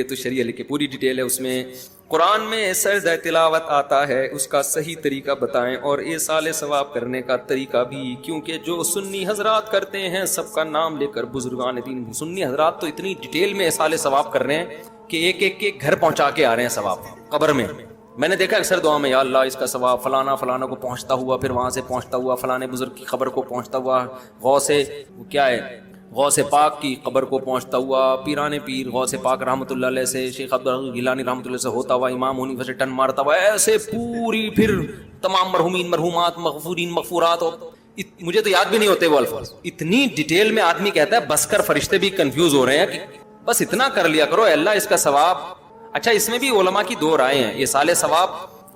تو شریعہ لکھے پوری ڈیٹیل ہے اس میں. قرآن میں سجدہ تلاوت آتا ہے, اس کا صحیح طریقہ بتائیں اور ایصال ثواب کرنے کا طریقہ بھی, کیونکہ جو سنی حضرات کرتے ہیں سب کا نام لے کر بزرگان دین, سنی حضرات تو اتنی ڈیٹیل میں ایصال ثواب کر رہے ہیں کہ ایک ایک کے گھر پہنچا کے آ رہے ہیں ثواب قبر میں. میں نے دیکھا اکثر دعا میں یا اللہ اس کا ثواب فلانا فلانا کو پہنچتا ہوا, پھر وہاں سے پہنچتا ہوا فلانے بزرگ کی قبر کو پہنچتا ہوا, غوث کیا ہے غوث پاک کی قبر کو پہنچتا ہوا, پیران پیر غوث پاک رحمۃ اللہ علیہ سے, شیخ عبدالغنی گیلانی رحمۃ اللہ سے ہوتا ہوا, امام حنیفہ سے ٹن مارتا ہوا, ایسے پوری پھر تمام مرحومین مرحومات مغفورین مغفورات. مجھے تو یاد بھی نہیں ہوتے وہ الفاظ, اتنی ڈیٹیل میں آدمی کہتا ہے بس کر, فرشتے بھی کنفیوز ہو رہے ہیں کہ بس اتنا کر لیا کرو اللہ اس کا ثواب. اچھا اس میں بھی علماء کی دو رائے ہیں. یہ سال ثواب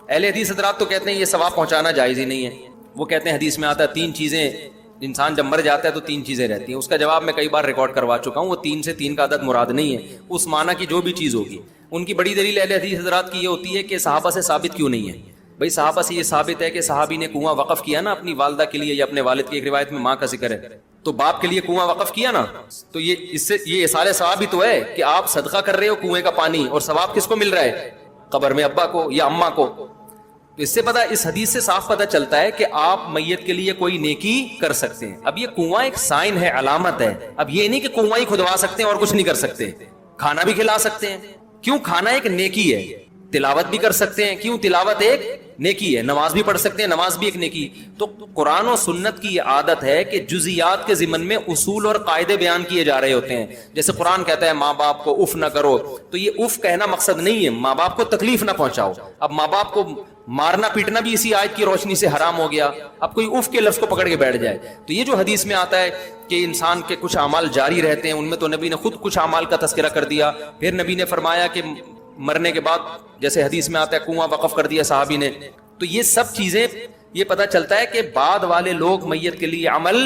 اہل حدیث حضرات تو کہتے ہیں یہ ثواب پہنچانا جائز ہی نہیں ہے. وہ کہتے ہیں حدیث میں آتا ہے 3 چیزیں, انسان جب مر جاتا ہے تو 3 چیزیں رہتی ہیں. اس کا جواب میں کئی بار ریکارڈ کروا چکا ہوں. وہ 3 سے 3 کا عدد مراد نہیں ہے, اس معنی کی جو بھی چیز ہوگی. ان کی بڑی دلیل اہل حدیث حضرات کی یہ ہوتی ہے کہ صحابہ سے ثابت کیوں نہیں ہے. بھائی صحابہ سے یہ ثابت ہے کہ صحابی نے کنواں وقف کیا نا اپنی والدہ کے لیے یا اپنے والد کی, ایک روایت میں ماں کا ذکر ہے, تو باپ کے لیے کنواں وقف کیا نا, تو یہ اس سے یہ ایصال ثواب ہی تو ہے کہ آپ صدقہ کر رہے ہو کنویں کا پانی, اور ثواب کس کو مل رہا ہے, قبر میں ابا کو یا اماں کو. تو اس سے پتہ, اس حدیث سے صاف پتہ چلتا ہے کہ آپ میت کے لیے کوئی نیکی کر سکتے ہیں. اب یہ کنواں ایک سائن ہے, علامت ہے. اب یہ نہیں کہ کنواں ہی کھدوا سکتے ہیں اور کچھ نہیں کر سکتے. کھانا بھی کھلا سکتے ہیں, کیوں, کھانا ایک نیکی ہے. تلاوت بھی کر سکتے ہیں, کیوں, تلاوت ایک نیکی ہے. نماز بھی پڑھ سکتے ہیں, نماز بھی ایک نیکی. تو قرآن و سنت کی یہ عادت ہے کہ جزیات کے ضمن میں اصول اور قاعدے بیان کیے جا رہے ہوتے ہیں. جیسے قرآن کہتا ہے ماں باپ کو اف نہ کرو, تو یہ اف کہنا مقصد نہیں ہے, ماں باپ کو تکلیف نہ پہنچاؤ. اب ماں باپ کو مارنا پیٹنا بھی اسی آیت کی روشنی سے حرام ہو گیا. اب کوئی اف کے لفظ کو پکڑ کے بیٹھ جائے, تو یہ جو حدیث میں آتا ہے کہ انسان کے کچھ اعمال جاری رہتے ہیں, ان میں تو نبی نے خود کچھ اعمال کا تذکرہ کر دیا. پھر نبی نے فرمایا کہ مرنے کے بعد جیسے حدیث میں آتا ہے کنواں وقف کر دیا صحابی نے. تو یہ سب چیزیں یہ پتہ چلتا ہے کہ بعد والے لوگ میت کے لیے عمل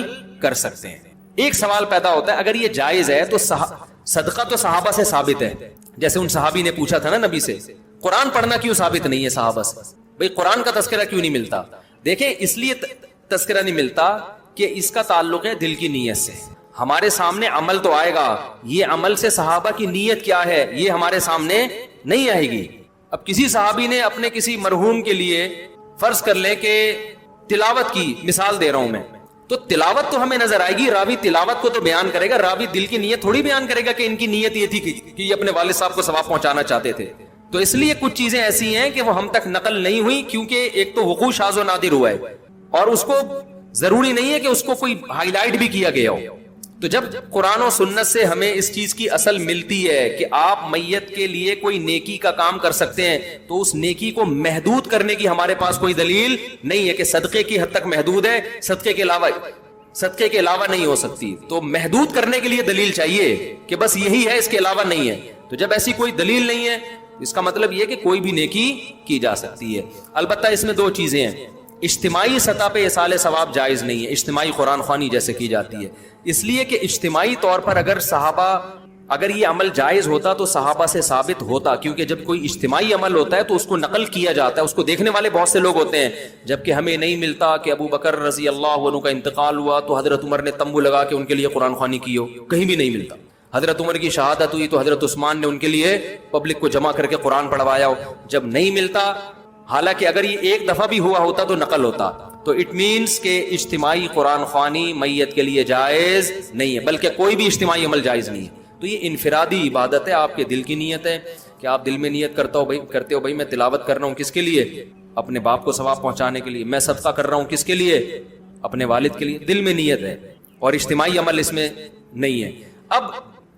کر سکتے ہیں. ایک سوال پیدا ہوتا ہے, اگر یہ جائز ہے تو صدقہ تو صحابہ سے ثابت ہے. جیسے ان صحابی نے پوچھا تھا نا نبی سے, قرآن پڑھنا کیوں ثابت نہیں ہے صحابہ سے, بھئی قرآن کا تذکرہ کیوں نہیں ملتا. دیکھیں اس لیے تذکرہ نہیں ملتا کہ اس کا تعلق ہے دل کی نیت سے. ہمارے سامنے عمل تو آئے گا, یہ عمل سے صحابہ کی نیت کیا ہے یہ ہمارے سامنے نہیں آئے گی. اب کسی صحابی نے اپنے کسی مرحوم کے لیے فرض کر لیں کہ تلاوت کی, مثال دے رہا ہوں میں, تو تلاوت تو ہمیں نظر آئے گی, راوی تلاوت کو تو بیان کرے گا, راوی دل کی نیت تھوڑی بیان کرے گا کہ ان کی نیت یہ تھی کہ یہ اپنے والد صاحب کو ثواب پہنچانا چاہتے تھے. تو اس لیے کچھ چیزیں ایسی ہیں کہ وہ ہم تک نقل نہیں ہوئی, کیونکہ ایک تو وقوع شاذ و نادر ہوا ہے, اور اس کو ضروری نہیں ہے کہ اس کو کوئی ہائی لائٹ بھی کیا گیا ہو. تو جب قرآن و سنت سے ہمیں اس چیز کی اصل ملتی ہے کہ آپ میت کے لیے کوئی نیکی کا کام کر سکتے ہیں, تو اس نیکی کو محدود کرنے کی ہمارے پاس کوئی دلیل نہیں ہے کہ صدقے کی حد تک محدود ہے, صدقے کے علاوہ نہیں ہو سکتی. تو محدود کرنے کے لیے دلیل چاہیے کہ بس یہی ہے, اس کے علاوہ نہیں ہے. تو جب ایسی کوئی دلیل نہیں ہے, اس کا مطلب یہ کہ کوئی بھی نیکی کی جا سکتی ہے. البتہ اس میں 2 چیزیں ہیں. اجتماعی سطح پہ ایصال ثواب جائز نہیں ہے, اجتماعی قرآن خوانی جیسے کی جاتی ہے, اس لیے کہ اجتماعی طور پر اگر یہ عمل جائز ہوتا تو صحابہ سے ثابت ہوتا, کیونکہ جب کوئی اجتماعی عمل ہوتا ہے تو اس کو نقل کیا جاتا ہے, اس کو دیکھنے والے بہت سے لوگ ہوتے ہیں. جبکہ ہمیں نہیں ملتا کہ ابو بکر رضی اللہ عنہ کا انتقال ہوا تو حضرت عمر نے تمبو لگا کے ان کے لیے قرآن خوانی کی ہو, کہیں بھی نہیں ملتا. حضرت عمر کی شہادت ہوئی تو حضرت عثمان نے ان کے لیے پبلک کو جمع کر کے قرآن پڑھوایا ہو, جب نہیں ملتا. حالانکہ اگر یہ ایک دفعہ بھی ہوا ہوتا تو نقل ہوتا. تو اٹ مینس کہ اجتماعی قرآن خوانی میت کے لیے جائز نہیں ہے, بلکہ کوئی بھی اجتماعی عمل جائز نہیں ہے. تو یہ انفرادی عبادت ہے, آپ کے دل کی نیت ہے کہ آپ دل میں نیت کرتے ہو بھائی میں تلاوت کر رہا ہوں کس کے لیے, اپنے باپ کو ثواب پہنچانے کے لیے. میں صدقہ کر رہا ہوں کس کے لیے, اپنے والد کے لیے. دل میں نیت ہے, اور اجتماعی عمل اس میں نہیں ہے. اب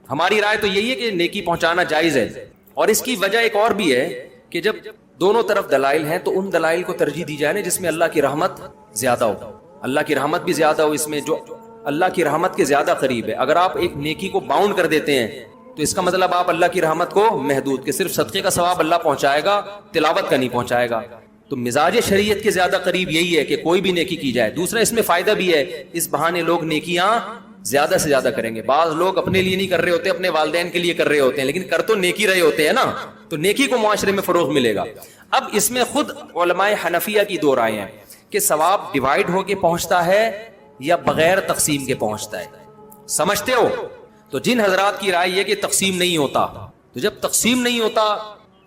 ہماری رائے تو یہی ہے کہ نیکی پہنچانا جائز ہے, اور اس کی وجہ ایک اور بھی ہے کہ جب دونوں طرف دلائل ہیں تو ان دلائل کو ترجیح دی جائے نا جس میں اللہ کی رحمت زیادہ ہو. اللہ کی رحمت بھی زیادہ ہو اس میں, جو اللہ کی رحمت کے زیادہ قریب ہے. اگر آپ ایک نیکی کو باؤنڈ کر دیتے ہیں تو اس کا مطلب آپ اللہ کی رحمت کو محدود, کہ صرف صدقے کا ثواب اللہ پہنچائے گا, تلاوت کا نہیں پہنچائے گا. تو مزاج شریعت کے زیادہ قریب یہی ہے کہ کوئی بھی نیکی کی جائے. دوسرا اس میں فائدہ بھی ہے, اس بہانے لوگ نیکیاں زیادہ سے زیادہ کریں گے. بعض لوگ اپنے لیے نہیں کر رہے ہوتے, اپنے والدین کے لیے کر رہے ہوتے ہیں, لیکن کر تو نیکی رہے ہوتے ہیں نا, تو نیکی کو معاشرے میں فروغ ملے گا. اب اس میں خود علماء حنفیہ کی 2 رائے ہیں کہ ثواب ڈیوائیڈ ہو کے پہنچتا ہے یا بغیر تقسیم کے پہنچتا ہے. سمجھتے ہو؟ تو جن حضرات کی رائے یہ کہ تقسیم نہیں ہوتا, تو جب تقسیم نہیں ہوتا،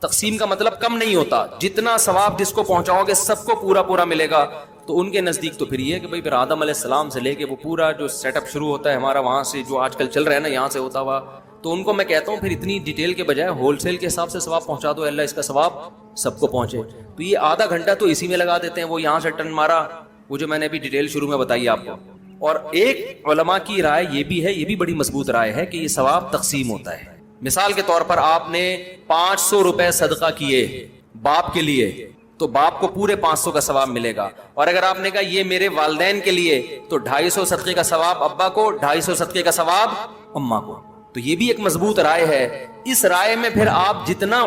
تقسیم کا مطلب کم نہیں ہوتا، جتنا ثواب جس کو پہنچاؤ گے سب کو پورا پورا ملے گا، تو ان کے نزدیک تو پھر یہ ہے کہ بھائی پھر آدم علیہ السلام سے لے کے وہ پورا جو سیٹ اپ شروع ہوتا ہے ہمارا وہاں سے جو آج کل چل رہا ہے نا یہاں سے ہوتا ہوا، تو ان کو میں کہتا ہوں پھر اتنی ڈیٹیل کے بجائے ہول سیل کے حساب سے ثواب پہنچا دو، اللہ اس کا ثواب سب کو پہنچے. تو یہ آدھا گھنٹہ تو اسی میں لگا دیتے ہیں، وہ یہاں سے ٹن مارا، وہ جو میں نے ابھی ڈیٹیل شروع میں بتائی آپ کو. اور ایک علماء کی رائے یہ بھی ہے، یہ بھی بڑی مضبوط رائے ہے کہ یہ ثواب تقسیم ہوتا ہے. مثال کے طور پر آپ نے 500 روپے صدقہ کیے باپ کے لیے تو باپ کو پورے 500 کا ثواب ملے گا. اور اگر آپ نے کہا یہ میرے والدین کے لیے تو 250 صدقے کا ثواب ابا کو، 250 صدقے کا ثواب اماں کو. تو یہ بھی ایک مضبوط رائے ہے. اس رائے میں پھر آپ جتنا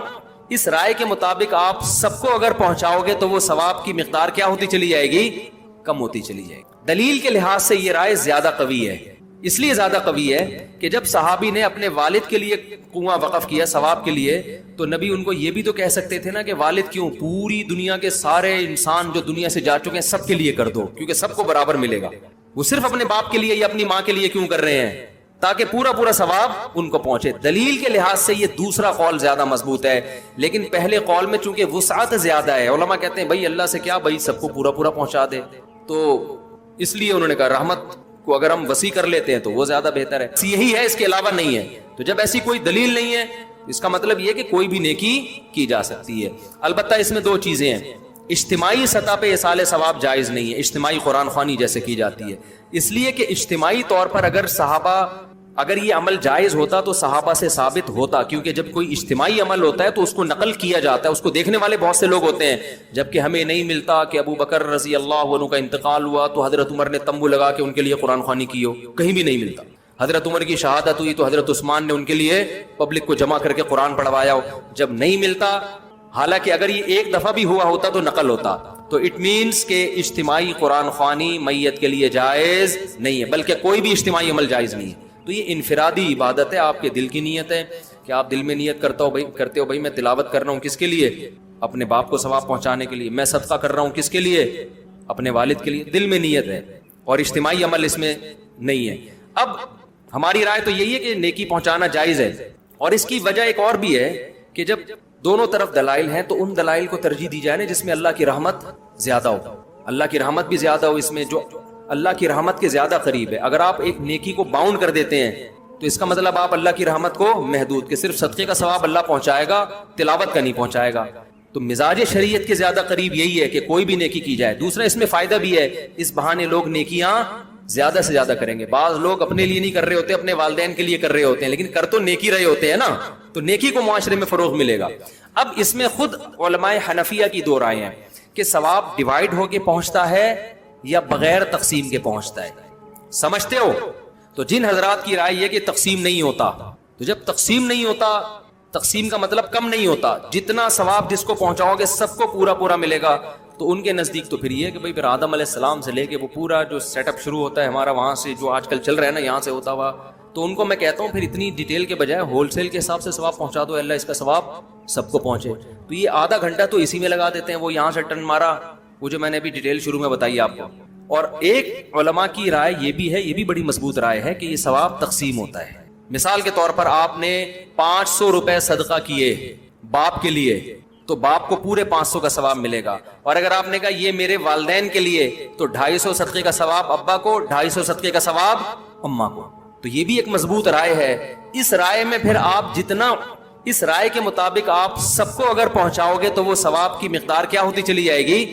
اس رائے کے مطابق آپ سب کو اگر پہنچاؤ گے تو وہ ثواب کی مقدار کیا ہوتی چلی جائے گی؟ کم ہوتی چلی جائے گی. دلیل کے لحاظ سے یہ رائے زیادہ قوی ہے. اس لیے زیادہ قوی ہے کہ جب صحابی نے اپنے والد کے لیے کنواں وقف کیا ثواب کے لیے تو نبی ان کو یہ بھی تو کہہ سکتے تھے نا کہ والد کیوں، پوری دنیا کے سارے انسان جو دنیا سے جا چکے ہیں سب کے لیے کر دو کیونکہ سب کو برابر ملے گا. وہ صرف اپنے باپ کے لیے یا اپنی ماں کے لیے کیوں کر رہے ہیں؟ تاکہ پورا پورا ثواب ان کو پہنچے. دلیل کے لحاظ سے یہ دوسرا قول زیادہ مضبوط ہے، لیکن پہلے قول میں چونکہ وسعت زیادہ ہے، علماء کہتے ہیں بھائی اللہ سے کیا، بھائی سب کو پورا پورا پہنچا دے، تو اس لیے انہوں نے کہا رحمت کو اگر ہم وسیع کر لیتے ہیں تو وہ زیادہ بہتر ہے. یہی ہے، اس کے علاوہ نہیں ہے. تو جب ایسی کوئی دلیل نہیں ہے اس کا مطلب یہ کہ کوئی بھی نیکی کی جا سکتی ہے. البتہ اس میں دو چیزیں ہیں. اجتماعی سطح پہ ایصال ثواب جائز نہیں ہے، اجتماعی قرآن خوانی جیسے کی جاتی ہے، اس لیے کہ اجتماعی طور پر اگر یہ عمل جائز ہوتا تو صحابہ سے ثابت ہوتا، کیونکہ جب کوئی اجتماعی عمل ہوتا ہے تو اس کو نقل کیا جاتا ہے، اس کو دیکھنے والے بہت سے لوگ ہوتے ہیں. جبکہ ہمیں نہیں ملتا کہ ابو بکر رضی اللہ عنہ کا انتقال ہوا تو حضرت عمر نے تمبو لگا کے ان کے لیے قرآن خوانی کی ہو، کہیں بھی نہیں ملتا. حضرت عمر کی شہادت ہوئی تو حضرت عثمان نے ان کے لیے پبلک کو جمع کر کے قرآن پڑھوایا ہو، جب نہیں ملتا. حالانکہ اگر یہ ایک دفعہ بھی ہوا ہوتا تو نقل ہوتا. تو اٹ مینس کہ اجتماعی قرآن خوانی میت کے لیے جائز نہیں ہے، بلکہ کوئی بھی اجتماعی عمل جائز نہیں ہے. تو یہ انفرادی عبادت ہے، آپ کے دل کی نیت ہے کہ آپ دل میں نیت کرتے ہو بھائی میں تلاوت کر رہا ہوں کس کے لیے؟ اپنے باپ کو ثواب پہنچانے کے لیے. میں صدقہ کر رہا ہوں کس کے لیے؟ اپنے والد کے لیے. دل میں نیت ہے اور اجتماعی عمل اس میں نہیں ہے. اب ہماری رائے تو یہی ہے کہ نیکی پہنچانا جائز ہے، اور اس کی وجہ ایک اور بھی ہے کہ جب دونوں طرف دلائل ہیں تو ان دلائل کو ترجیح دی جائے نا جس میں اللہ کی رحمت زیادہ ہو. اللہ کی رحمت بھی زیادہ ہو اس میں، جو اللہ کی رحمت کے زیادہ قریب ہے. اگر آپ ایک نیکی کو باؤنڈ کر دیتے ہیں تو اس کا مطلب آپ اللہ کی رحمت کو محدود، کہ صرف صدقے کا ثواب اللہ پہنچائے گا، تلاوت کا نہیں پہنچائے گا. تو مزاج شریعت کے زیادہ قریب یہی ہے کہ کوئی بھی نیکی کی جائے. دوسرا اس میں فائدہ بھی ہے، اس بہانے لوگ نیکیاں زیادہ سے زیادہ کریں گے. بعض لوگ اپنے لیے نہیں کر رہے ہوتے، اپنے والدین کے لیے کر رہے ہوتے ہیں، لیکن کر تو نیکی رہے ہوتے ہیں نا، تو نیکی کو معاشرے میں فروغ ملے گا. اب اس میں خود علماء حنفیہ کی دو رائے ہیں کہ ثواب ڈیوائیڈ ہو کے پہنچتا ہے یا بغیر تقسیم کے پہنچتا ہے. سمجھتے ہو؟ تو جن حضرات کی رائے یہ کہ تقسیم نہیں ہوتا، تو جب تقسیم نہیں ہوتا، تقسیم کا مطلب کم نہیں ہوتا، جتنا ثواب جس کو پہنچاؤ گے سب کو پورا پورا ملے گا، تو ان کے نزدیک تو پھر یہ ہے کہ بھائی پھر آدم علیہ السلام سے لے کے وہ پورا جو سیٹ اپ شروع ہوتا ہے ہمارا وہاں سے جو آج کل چل رہا ہے نا یہاں سے ہوتا ہوا، تو ان کو میں کہتا ہوں پھر اتنی ڈیٹیل کے بجائے ہول سیل کے حساب سے ثواب پہنچا دو، اللہ اس کا ثواب سب کو پہنچے. تو یہ آدھا گھنٹہ تو اسی میں لگا دیتے ہیں، وہ یہاں سے ٹن مارا، وہ جو میں نے ابھی ڈیٹیل شروع میں بتائی آپ کو. اور ایک علماء کی رائے یہ بھی ہے، یہ بھی بڑی مضبوط رائے ہے کہ یہ ثواب تقسیم ہوتا ہے. مثال کے طور پر آپ نے 500 روپے صدقہ کیے باپ کے لیے تو باپ کو پورے 500 کا ثواب ملے گا. اور اگر آپ نے کہا یہ میرے والدین کے لیے تو 250 صدقے کا ثواب ابا کو، 250 صدقے کا ثواب اماں کو. تو یہ بھی ایک مضبوط رائے ہے. اس رائے میں پھر آپ جتنا اس رائے کے مطابق آپ سب کو اگر پہنچاؤ گے تو وہ ثواب کی مقدار کیا ہوتی چلی جائے گی؟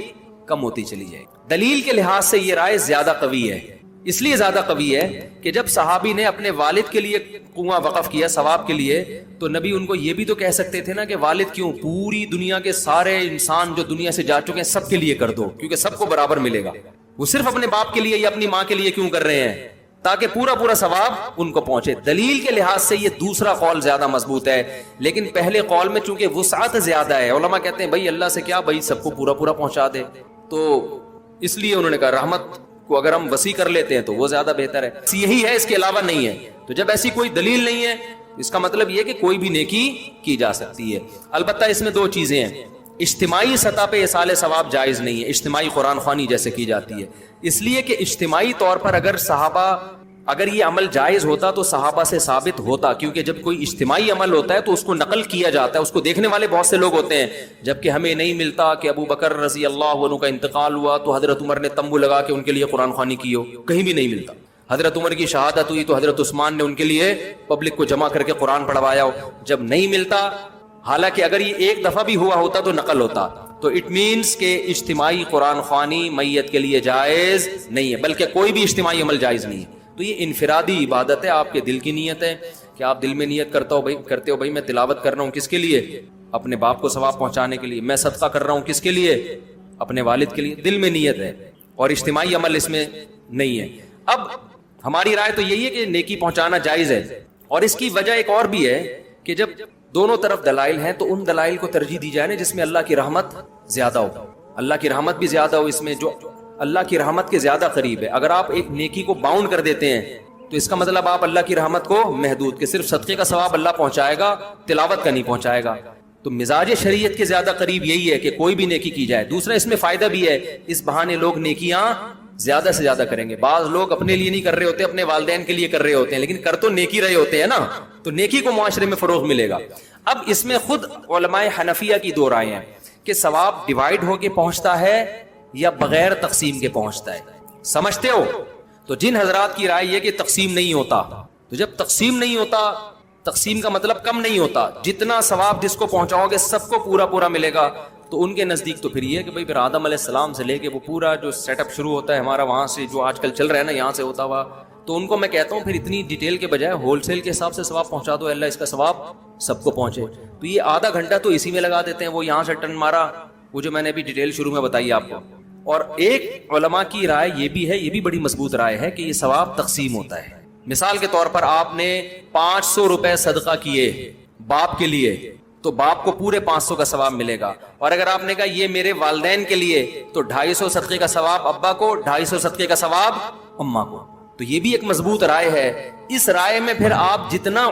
کم ہوتی چلی جائے گی. دلیل کے لحاظ سے یہ رائے زیادہ قوی ہے. اس لیے زیادہ قوی ہے کہ جب صحابی نے اپنے والد کے لیے کنواں وقف کیا ثواب کے لیے تو نبی ان کو یہ بھی تو کہہ سکتے تھے نا کہ والد کیوں، پوری دنیا کے سارے انسان جو دنیا سے جا چکے ہیں سب کے لیے کر دو کیونکہ سب کو برابر ملے گا. وہ صرف اپنے باپ کے لیے یا اپنی ماں کے لیے کیوں کر رہے ہیں؟ تاکہ پورا پورا ثواب ان کو پہنچے. دلیل کے لحاظ سے یہ دوسرا قول زیادہ مضبوط ہے، لیکن پہلے قول میں چونکہ وسعت زیادہ ہے، علماء کہتے ہیں بھائی اللہ سے کیا، بھائی سب کو پورا پورا پہنچا دے، تو اس لیے انہوں نے کہا رحمت کو اگر ہم وسیع کر لیتے ہیں تو وہ زیادہ بہتر ہے. یہی ہے، اس کے علاوہ نہیں ہے. تو جب ایسی کوئی دلیل نہیں ہے اس کا مطلب یہ کہ کوئی بھی نیکی کی جا سکتی ہے. البتہ اس میں دو چیزیں ہیں. اجتماعی سطح پہ ایصال ثواب جائز نہیں ہے، اجتماعی قرآن خوانی جیسے کی جاتی ہے، اس لیے کہ اجتماعی طور پر اگر یہ عمل جائز ہوتا تو صحابہ سے ثابت ہوتا، کیونکہ جب کوئی اجتماعی عمل ہوتا ہے تو اس کو نقل کیا جاتا ہے، اس کو دیکھنے والے بہت سے لوگ ہوتے ہیں، جبکہ ہمیں نہیں ملتا کہ ابو بکر رضی اللہ عنہ کا انتقال ہوا تو حضرت عمر نے تمبو لگا کے ان کے لیے قرآن خوانی کی ہو، کہیں بھی نہیں ملتا۔ حضرت عمر کی شہادت ہوئی تو حضرت عثمان نے ان کے لیے پبلک کو جمع کر کے قرآن پڑھوایا ہو، جب نہیں ملتا، حالانکہ اگر یہ ایک دفعہ بھی ہوا ہوتا تو نقل ہوتا، تو اٹ مینس کہ اجتماعی قرآن خوانی میت کے لیے جائز نہیں ہے، بلکہ کوئی بھی اجتماعی عمل جائز نہیں ہے۔ تو یہ انفرادی عبادت ہے، آپ کے دل کی نیت ہے کہ آپ دل میں نیت کرتے ہو بھائی میں تلاوت کر رہا ہوں کس کے لیے؟ اپنے باپ کو ثواب پہنچانے کے لیے۔ میں صدقہ کر رہا ہوں کس کے لیے؟ اپنے والد کے لیے۔ دل میں نیت ہے اور اجتماعی عمل اس میں نہیں ہے۔ اب ہماری رائے تو یہی ہے کہ نیکی پہنچانا جائز ہے، اور اس کی وجہ ایک اور بھی ہے کہ جب دونوں طرف دلائل ہیں تو ان دلائل کو ترجیح دی جائے نا جس میں اللہ کی رحمت زیادہ ہو، اللہ کی رحمت بھی زیادہ ہو، اس میں جو اللہ کی رحمت کے زیادہ قریب ہے۔ اگر آپ ایک نیکی کو باؤنڈ کر دیتے ہیں تو اس کا مطلب آپ اللہ کی رحمت کو محدود، کہ صرف صدقے کا ثواب اللہ پہنچائے گا، تلاوت کا نہیں پہنچائے گا۔ تو مزاج شریعت کے زیادہ قریب یہی ہے کہ کوئی بھی نیکی کی جائے۔ دوسرا اس میں فائدہ بھی ہے، اس بہانے لوگ نیکیاں زیادہ سے زیادہ کریں گے۔ بعض لوگ اپنے لیے نہیں کر رہے ہوتے، اپنے والدین کے لیے کر رہے ہوتے ہیں، لیکن کر تو نیکی رہے ہوتے ہیں نا، تو نیکی کو معاشرے میں فروغ ملے گا۔ اب اس میں خود علماء حنفیہ کی دو رائے ہیں کہ ثواب ڈیوائیڈ ہو کے پہنچتا ہے یا بغیر تقسیم کے پہنچتا ہے، سمجھتے ہو؟ تو جن حضرات کی رائے یہ کہ تقسیم نہیں ہوتا، تو جب تقسیم نہیں ہوتا، تقسیم کا مطلب کم نہیں ہوتا، جتنا ثواب جس کو پہنچاؤ گے سب کو پورا پورا ملے گا، تو ان کے نزدیک تو پھر یہ ہے کہ بھائی پھر آدم علیہ السلام سے لے کے وہ پورا جو سیٹ اپ شروع ہوتا ہے ہمارا وہاں سے جو آج کل چل رہا ہے نا یہاں سے ہوتا ہوا، تو ان کو میں کہتا ہوں پھر اتنی ڈیٹیل کے بجائے ہول سیل کے حساب سے ثواب پہنچا دو، اللہ اس کا ثواب سب کو پہنچے۔ تو یہ آدھا گھنٹہ تو اسی میں لگا دیتے ہیں، وہ یہاں سے ٹرن مارا، وہ جو میں نے ابھی ڈیٹیل شروع میں بتائی آپ کو۔ اور ایک علماء کی رائے یہ بھی ہے، یہ بھی بڑی مضبوط رائے ہے کہ یہ ثواب تقسیم ہوتا ہے۔ مثال کے طور پر آپ نے 500 روپے صدقہ کیے باپ کے لیے تو باپ کو پورے 500 کا ثواب ملے گا، اور اگر آپ نے کہا یہ میرے والدین کے لیے تو 250 صدقے کا ثواب ابا کو، 250 صدقے کا ثواب اماں کو۔ تو یہ بھی ایک مضبوط رائے ہے۔ اس رائے میں پھر آپ جتنا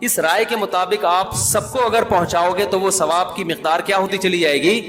اس رائے کے مطابق آپ سب کو اگر پہنچاؤ گے تو وہ ثواب کی مقدار کیا ہوتی چلی جائے گی؟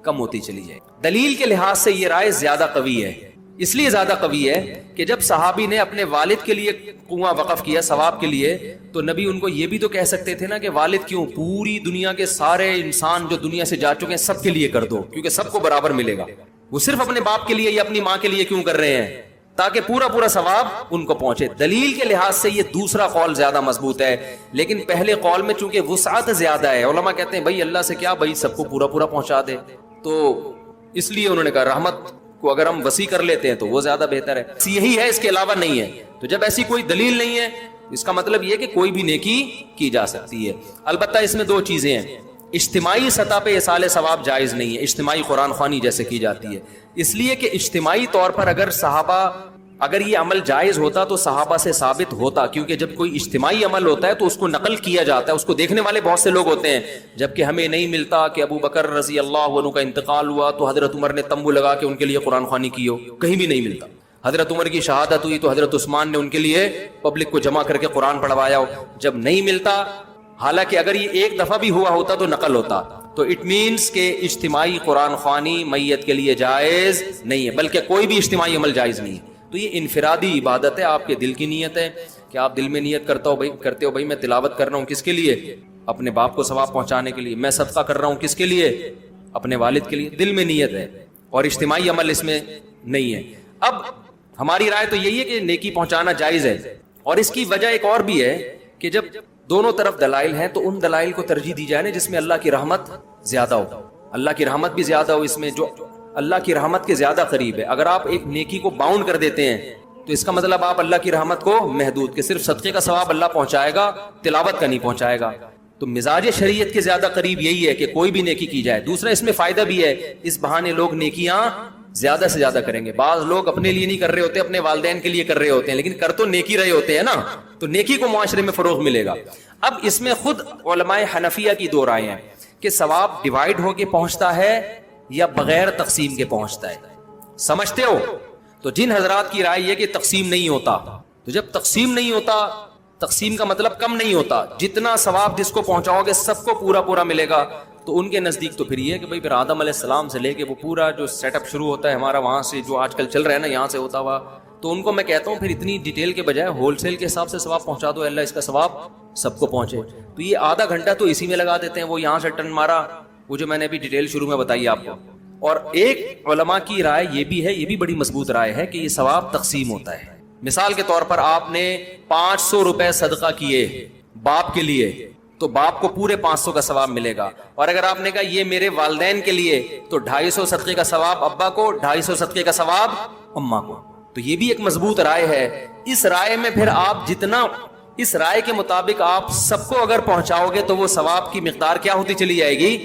کم ہوتی چلی جائے گی۔ دلیل کے لحاظ سے یہ رائے زیادہ قوی ہے، اس لیے زیادہ قوی ہے کہ جب صحابی نے اپنے والد کے لیے کنواں وقف کیا ثواب کے لیے، تو نبی ان کو یہ بھی تو کہہ سکتے تھے نا کہ والد کیوں، پوری دنیا کے سارے انسان جو دنیا سے جا چکے ہیں سب کے لیے کر دو، کیونکہ سب کو برابر ملے گا۔ وہ صرف اپنے باپ کے لیے یا اپنی ماں کے لیے کیوں کر رہے ہیں؟ تاکہ پورا پورا ثواب ان کو پہنچے۔ دلیل کے لحاظ سے یہ دوسرا قول زیادہ مضبوط ہے، لیکن پہلے قول میں چونکہ وسعت زیادہ ہے، علماء کہتے ہیں بھائی اللہ سے کیا، بھائی سب کو پورا پورا پہنچا دے، تو اس لیے انہوں نے کہا رحمت کو اگر ہم وسیع کر لیتے ہیں تو وہ زیادہ بہتر ہے۔ یہی ہے، اس کے علاوہ نہیں ہے۔ تو جب ایسی کوئی دلیل نہیں ہے اس کا مطلب یہ کہ کوئی بھی نیکی کی جا سکتی ہے۔ البتہ اس میں دو چیزیں ہیں، اجتماعی سطح پہ ایصال ثواب جائز نہیں ہے، اجتماعی قرآن خوانی جیسے کی جاتی ہے، اس لیے کہ اجتماعی طور پر اگر یہ عمل جائز ہوتا تو صحابہ سے ثابت ہوتا، کیونکہ جب کوئی اجتماعی عمل ہوتا ہے تو اس کو نقل کیا جاتا ہے، اس کو دیکھنے والے بہت سے لوگ ہوتے ہیں، جبکہ ہمیں نہیں ملتا کہ ابو بکر رضی اللہ عنہ کا انتقال ہوا تو حضرت عمر نے تمبو لگا کے ان کے لیے قرآن خوانی کی ہو، کہیں بھی نہیں ملتا۔ حضرت عمر کی شہادت ہوئی تو حضرت عثمان نے ان کے لیے پبلک کو جمع کر کے قرآن پڑھوایا ہو، جب نہیں ملتا، حالانکہ اگر یہ ایک دفعہ بھی ہوا ہوتا تو نقل ہوتا، تو اٹ مینس کہ اجتماعی قرآن خوانی میت کے لیے جائز نہیں ہے، بلکہ کوئی بھی اجتماعی عمل جائز نہیں ہے۔ تو یہ انفرادی عبادت ہے، آپ کے دل کی نیت ہے کہ آپ دل میں نیت کرتے ہو بھائی میں تلاوت کر رہا ہوں کس کے لیے؟ اپنے باپ کو ثواب پہنچانے کے لیے۔ میں صدقہ کر رہا ہوں کس کے لیے؟ اپنے والد کے لیے۔ دل میں نیت ہے اور اجتماعی عمل اس میں نہیں ہے۔ اب ہماری رائے تو یہی ہے کہ نیکی پہنچانا جائز ہے، اور اس کی وجہ ایک اور بھی ہے کہ جب دونوں طرف دلائل ہیں تو ان دلائل کو ترجیح دی جائے نا جس میں اللہ کی رحمت زیادہ ہو، اللہ کی رحمت بھی زیادہ ہو، اس میں جو اللہ کی رحمت کے زیادہ قریب ہے۔ اگر آپ ایک نیکی کو باؤنڈ کر دیتے ہیں تو اس کا مطلب آپ اللہ کی رحمت کو محدود، کہ صرف صدقے کا ثواب اللہ پہنچائے گا، تلاوت کا نہیں پہنچائے گا۔ تو مزاج شریعت کے زیادہ قریب یہی ہے کہ کوئی بھی نیکی کی جائے۔ دوسرا اس میں فائدہ بھی ہے، اس بہانے لوگ نیکیاں زیادہ سے زیادہ کریں گے۔ بعض لوگ اپنے لیے نہیں کر رہے ہوتے، اپنے والدین کے لیے کر رہے ہوتے ہیں، لیکن کر تو نیکی رہے ہوتے ہیں نا، تو نیکی کو معاشرے میں فروغ ملے گا۔ اب اس میں خود علماء حنفیہ کی دو رائے ہیں کہ ثواب ڈیوائیڈ ہو کے پہنچتا ہے یا بغیر تقسیم کے پہنچتا ہے، سمجھتے ہو؟ تو جن حضرات کی رائے یہ کہ تقسیم نہیں ہوتا، تو جب تقسیم نہیں ہوتا، تقسیم کا مطلب کم نہیں ہوتا، جتنا ثواب جس کو پہنچاؤ گے سب کو پورا پورا ملے گا، تو ان کے نزدیک تو پھر یہ ہے کہ بھائی پھر آدم علیہ السلام سے لے کے وہ پورا جو سیٹ اپ شروع ہوتا ہے ہمارا وہاں سے جو آج کل چل رہا ہے نا یہاں سے ہوتا ہوا، تو ان کو میں کہتا ہوں پھر اتنی ڈیٹیل کے بجائے ہول سیل کے حساب سے ثواب پہنچا دو، اللہ اس کا ثواب سب کو پہنچے. تو یہ آدھا گھنٹہ تو اسی میں لگا دیتے ہیں، وہ یہاں سے ٹن مارا، وہ جو میں نے ابھی ڈیٹیل شروع میں بتائی آپ کو. اور ایک علماء کی رائے یہ بھی ہے، یہ بھی بڑی مضبوط رائے ہے کہ یہ ثواب تقسیم ہوتا ہے. مثال کے طور پر آپ نے 500 روپے صدقہ کیے باپ کے لیے تو باپ کو پورے 500 کا ثواب ملے گا. اور اگر آپ نے کہا یہ میرے والدین کے لیے تو 250 صدقے کا ثواب ابا کو، 250 صدقے کا ثواب اماں کو. تو یہ بھی ایک مضبوط رائے ہے. اس رائے میں پھر آپ جتنا اس رائے کے مطابق آپ سب کو اگر پہنچاؤ گے تو وہ ثواب کی مقدار کیا ہوتی چلی جائے گی؟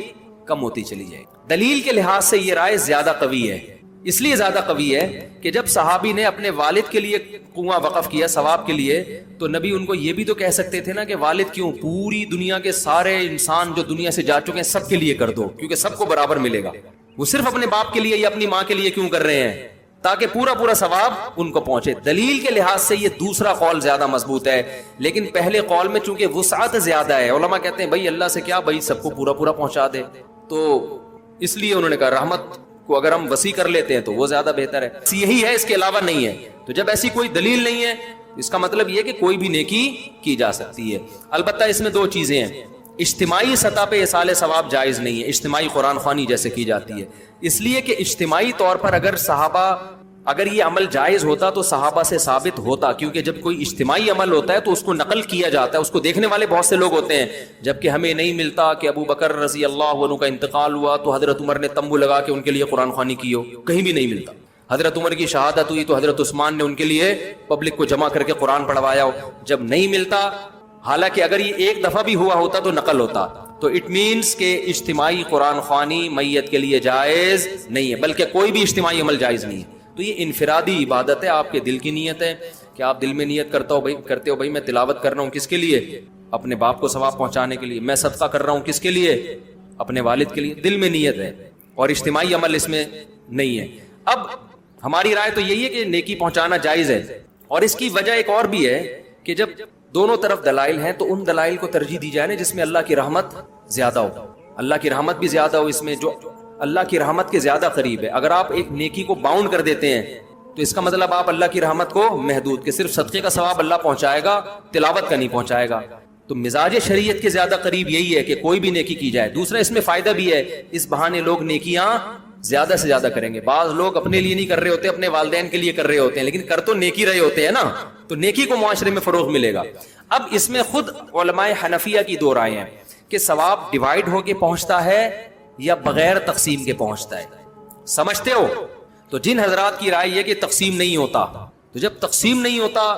کم ہوتی چلی جائے گی. دلیل کے لحاظ سے یہ رائے زیادہ قوی ہے. اس لیے زیادہ قوی ہے کہ جب صحابی نے اپنے والد کے لیے کنواں وقف کیا ثواب کے لیے تو نبی ان کو یہ بھی تو کہہ سکتے تھے نا کہ والد کیوں، پوری دنیا کے سارے انسان جو دنیا سے جا چکے ہیں سب کے لیے کر دو کیونکہ سب کو برابر ملے گا. وہ صرف اپنے باپ کے لیے یا اپنی ماں کے لیے کیوں کر رہے ہیں؟ تاکہ پورا ثواب ان کو پہنچے. دلیل کے لحاظ سے یہ دوسرا قول زیادہ مضبوط ہے، لیکن پہلے قول میں چونکہ وسعت زیادہ ہے، علماء کہتے ہیں بھائی اللہ سے کیا، بھائی سب کو پورا پہنچا دے. تو اس لیے انہوں نے کہا رحمت کو اگر ہم وسیع کر لیتے ہیں تو وہ زیادہ بہتر ہے. یہی ہے، اس کے علاوہ نہیں ہے. تو جب ایسی کوئی دلیل نہیں ہے اس کا مطلب یہ کہ کوئی بھی نیکی کی جا سکتی ہے. البتہ اس میں دو چیزیں ہیں. اجتماعی سطح پہ ایصال ثواب جائز نہیں ہے، اجتماعی قرآن خوانی جیسے کی جاتی ہے. اس لیے کہ اجتماعی طور پر اگر یہ عمل جائز ہوتا تو صحابہ سے ثابت ہوتا، کیونکہ جب کوئی اجتماعی عمل ہوتا ہے تو اس کو نقل کیا جاتا ہے، اس کو دیکھنے والے بہت سے لوگ ہوتے ہیں. جبکہ ہمیں نہیں ملتا کہ ابو بکر رضی اللہ عنہ کا انتقال ہوا تو حضرت عمر نے تمبو لگا کے ان کے لیے قرآن خوانی کی ہو، کہیں بھی نہیں ملتا. حضرت عمر کی شہادت ہوئی تو حضرت عثمان نے ان کے لیے پبلک کو جمع کر کے قرآن پڑھوایا ہو، جب نہیں ملتا. حالانکہ اگر یہ ایک دفعہ بھی ہوا ہوتا تو نقل ہوتا. تو اٹ مینس کہ اجتماعی قرآن خوانی میت کے لیے جائز نہیں ہے، بلکہ کوئی بھی اجتماعی عمل جائز نہیں ہے. تو یہ انفرادی عبادت ہے، آپ کے دل کی نیت ہے کہ آپ دل میں نیت کرتے ہو بھائی میں تلاوت کر رہا ہوں کس کے لیے؟ اپنے باپ کو ثواب پہنچانے کے لیے. میں صدقہ کر رہا ہوں کس کے لیے؟ اپنے والد کے لیے. دل میں نیت ہے اور اجتماعی عمل اس میں نہیں ہے. اب ہماری رائے تو یہی ہے کہ نیکی پہنچانا جائز ہے. اور اس کی وجہ ایک اور بھی ہے کہ جب دونوں طرف دلائل ہیں تو ان دلائل کو ترجیح دی جائے نا جس میں اللہ کی رحمت زیادہ ہو. اللہ کی رحمت بھی زیادہ ہو اس میں، جو اللہ کی رحمت کے زیادہ قریب ہے. اگر آپ ایک نیکی کو باؤنڈ کر دیتے ہیں تو اس کا مطلب آپ اللہ کی رحمت کو محدود، کہ صرف صدقے کا ثواب اللہ پہنچائے گا، تلاوت کا نہیں پہنچائے گا. تو مزاج شریعت کے زیادہ قریب یہی ہے کہ کوئی بھی نیکی کی جائے. دوسرا اس میں فائدہ بھی ہے، اس بہانے لوگ نیکیاں زیادہ سے زیادہ کریں گے. بعض لوگ اپنے لیے نہیں کر رہے ہوتے، اپنے والدین کے لیے کر رہے ہوتے ہیں، لیکن کر تو نیکی رہے ہوتے ہیں نا، تو نیکی کو معاشرے میں فروغ ملے گا. اب اس میں خود علماء حنفیہ کی دو رائے ہیں کہ ثواب ڈیوائیڈ ہو کے پہنچتا ہے یا بغیر تقسیم کے پہنچتا ہے. سمجھتے ہو؟ تو جن حضرات کی رائے یہ کہ تقسیم نہیں ہوتا، تو جب تقسیم نہیں ہوتا،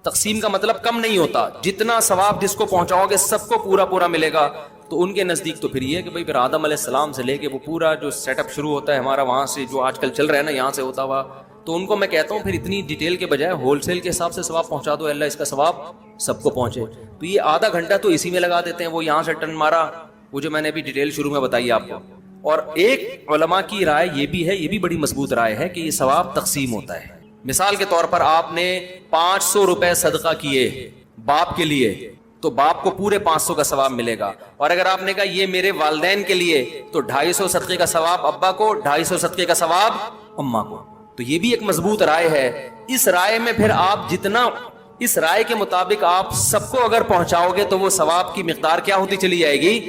تقسیم کا مطلب کم نہیں ہوتا، جتنا ثواب جس کو پہنچاؤ گے سب کو پورا ملے گا. تو ان کے نزدیک تو پھر یہ ہے کہ بھائی پھر آدم علیہ السلام سے لے کے وہ پورا جو سیٹ اپ شروع ہوتا ہے ہمارا وہاں سے جو آج کل چل رہا ہے نا یہاں سے ہوتا ہوا. تو ان کو میں کہتا ہوں پھر اتنی ڈیٹیل کے بجائے ہول سیل کے حساب سے ثواب پہنچا دو، اللہ اس کا ثواب سب کو پہنچے. تو یہ آدھا گھنٹہ تو اسی میں لگا دیتے ہیں، وہ یہاں سے ٹن مارا، وہ جو میں نے ابھی ڈیٹیل شروع میں بتائی آپ کو. اور ایک علماء کی رائے یہ بھی ہے، یہ بھی بڑی مضبوط رائے ہے کہ یہ ثواب تقسیم ہوتا ہے. مثال کے طور پر آپ نے 500 روپے صدقہ کیے باپ کے لیے تو باپ کو پورے 500 کا ثواب ملے گا. اور اگر آپ نے کہا یہ میرے والدین کے لیے تو 250 صدقے کا ثواب ابا کو، 250 صدقے کا ثواب اماں کو. تو یہ بھی ایک مضبوط رائے ہے. اس رائے میں پھر آپ جتنا اس رائے کے مطابق آپ سب کو اگر پہنچاؤ گے تو وہ ثواب کی مقدار کیا ہوتی چلی جائے گی؟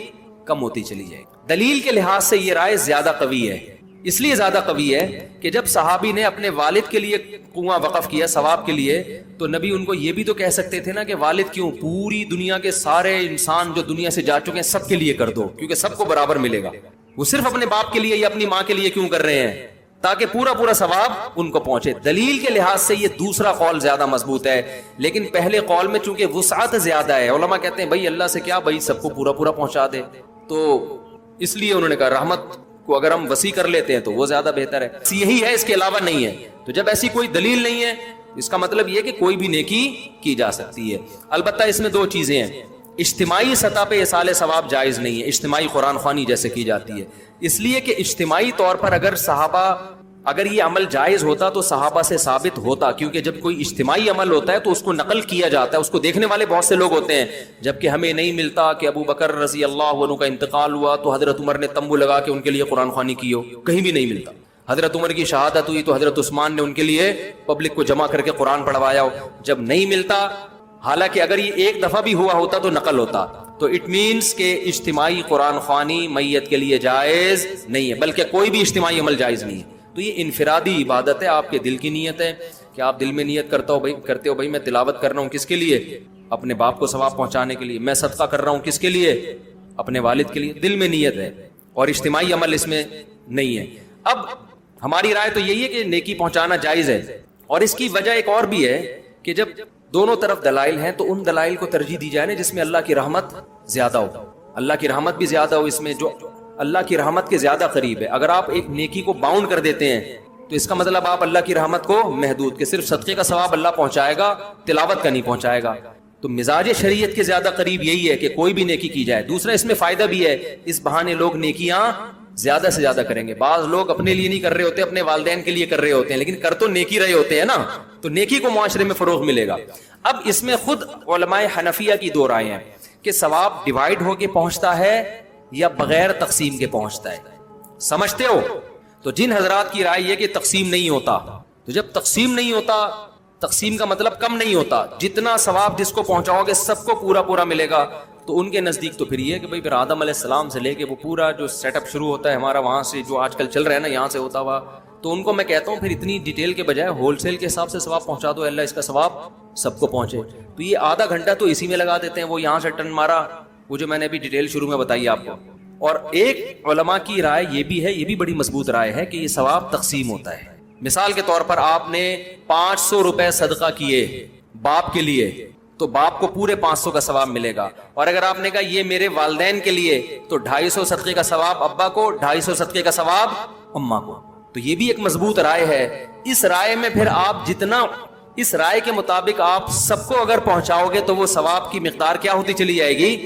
کم ہوتی چلی جائے گی. دلیل کے لحاظ سے یہ رائے زیادہ قوی ہے. اس لیے زیادہ قوی ہے کہ جب صحابی نے اپنے والد کے لیے کنواں وقف کیا ثواب کے لیے تو نبی ان کو یہ بھی تو کہہ سکتے تھے نا کہ والد کیوں، پوری دنیا کے سارے انسان جو دنیا سے جا چکے ہیں سب کے لیے کر دو کیونکہ سب کو برابر ملے گا. وہ صرف اپنے باپ کے لیے یا اپنی ماں کے لیے کیوں کر رہے ہیں؟ تاکہ پورا ثواب ان کو پہنچے. دلیل کے لحاظ سے یہ دوسرا قول زیادہ مضبوط ہے، لیکن پہلے قول میں چونکہ وسعت زیادہ ہے، علماء کہتے ہیں بھائی اللہ سے کیا، بھائی سب کو پورا پہنچا دے. تو اس لیے انہوں نے کہا رحمت کو اگر ہم وسیع کر لیتے ہیں تو وہ زیادہ بہتر ہے. یہی ہے، اس کے علاوہ نہیں ہے. تو جب ایسی کوئی دلیل نہیں ہے اس کا مطلب یہ کہ کوئی بھی نیکی کی جا سکتی ہے. البتہ اس میں دو چیزیں ہیں. اجتماعی سطح پہ ایصال ثواب جائز نہیں ہے، اجتماعی قرآن خوانی جیسے کی جاتی ہے. اس لیے کہ اجتماعی طور پر اگر یہ عمل جائز ہوتا تو صحابہ سے ثابت ہوتا، کیونکہ جب کوئی اجتماعی عمل ہوتا ہے تو اس کو نقل کیا جاتا ہے، اس کو دیکھنے والے بہت سے لوگ ہوتے ہیں. جبکہ ہمیں نہیں ملتا کہ ابو بکر رضی اللہ عنہ کا انتقال ہوا تو حضرت عمر نے تمبو لگا کے ان کے لیے قرآن خوانی کی ہو، کہیں بھی نہیں ملتا. حضرت عمر کی شہادت ہوئی تو حضرت عثمان نے ان کے لیے پبلک کو جمع کر کے قرآن پڑھوایا ہو. جب نہیں ملتا، حالانکہ اگر یہ ایک دفعہ بھی ہوا ہوتا تو نقل ہوتا، تو اٹ مینس کہ اجتماعی قرآن خوانی میت کے لیے جائز نہیں ہے، بلکہ کوئی بھی اجتماعی عمل جائز نہیں ہے. تو یہ انفرادی عبادت ہے، آپ کے دل کی نیت ہے کہ آپ دل میں نیت کرتے ہو بھائی میں تلاوت کر رہا ہوں کس کے لیے؟ اپنے باپ کو ثواب پہنچانے کے لیے. میں صدقہ کر رہا ہوں کس کے لیے؟ اپنے والد کے لیے. دل میں نیت ہے اور اجتماعی عمل اس میں نہیں ہے. اب ہماری رائے تو یہی ہے کہ نیکی پہنچانا جائز ہے، اور اس کی وجہ ایک اور بھی ہے کہ جب دونوں طرف دلائل ہیں تو ان دلائل کو ترجیح دی جائے نا جس میں اللہ کی رحمت زیادہ ہو. اللہ کی رحمت بھی زیادہ ہو اس میں، جو اللہ کی رحمت کے زیادہ قریب ہے. اگر آپ ایک نیکی کو باؤنڈ کر دیتے ہیں تو اس کا مطلب آپ اللہ کی رحمت کو محدود، کہ صرف صدقے کا ثواب اللہ پہنچائے گا، تلاوت کا نہیں پہنچائے گا. تو مزاج شریعت کے زیادہ قریب یہی ہے کہ کوئی بھی نیکی کی جائے. دوسرا اس میں فائدہ بھی ہے، اس بہانے لوگ نیکیاں زیادہ سے زیادہ کریں گے. بعض لوگ اپنے لیے نہیں کر رہے ہوتے، اپنے والدین کے لیے کر رہے ہوتے ہیں، لیکن کر تو نیکی رہے ہوتے ہیں نا، تو نیکی کو معاشرے میں فروغ ملے گا. اب اس میں خود علماء حنفیہ کی دو رائے ہیں کہ ثواب ڈیوائیڈ ہو کے پہنچتا ہے یا بغیر تقسیم کے پہنچتا ہے. سمجھتے ہو؟ تو جن حضرات کی رائے یہ کہ تقسیم نہیں ہوتا، تو جب تقسیم نہیں ہوتا، تقسیم کا مطلب کم نہیں ہوتا، جتنا ثواب جس کو پہنچاؤ گے سب کو پورا پورا ملے گا، تو ان کے نزدیک تو پھر یہ کہ بھائی پھر آدم علیہ السلام سے لے کے وہ پورا جو سیٹ اپ شروع ہوتا ہے ہمارا وہاں سے جو آج کل چل رہا ہے نا یہاں سے ہوتا ہوا، تو ان کو میں کہتا ہوں پھر اتنی ڈیٹیل کے بجائے ہول سیل کے حساب سے ثواب پہنچا دو، اللہ اس کا ثواب سب کو پہنچے. تو یہ آدھا گھنٹہ تو اسی میں لگا دیتے ہیں، وہ یہاں سے ٹن مارا، وہ جو میں نے ابھی ڈیٹیل شروع میں بتائی آپ کو. اور ایک علماء کی رائے یہ بھی ہے، یہ بھی بڑی مضبوط رائے ہے کہ یہ ثواب تقسیم ہوتا ہے. مثال کے طور پر آپ نے 500 روپے صدقہ کیے باپ کے لیے تو باپ کو پورے 500 کا ثواب ملے گا. اور اگر آپ نے کہا یہ میرے والدین کے لیے تو 250 صدقے کا ثواب ابا کو، 250 صدقے کا ثواب اماں کو. تو یہ بھی ایک مضبوط رائے ہے. اس رائے میں پھر آپ جتنا اس رائے کے مطابق آپ سب کو اگر پہنچاؤ گے تو وہ ثواب کی مقدار کیا ہوتی چلی جائے گی؟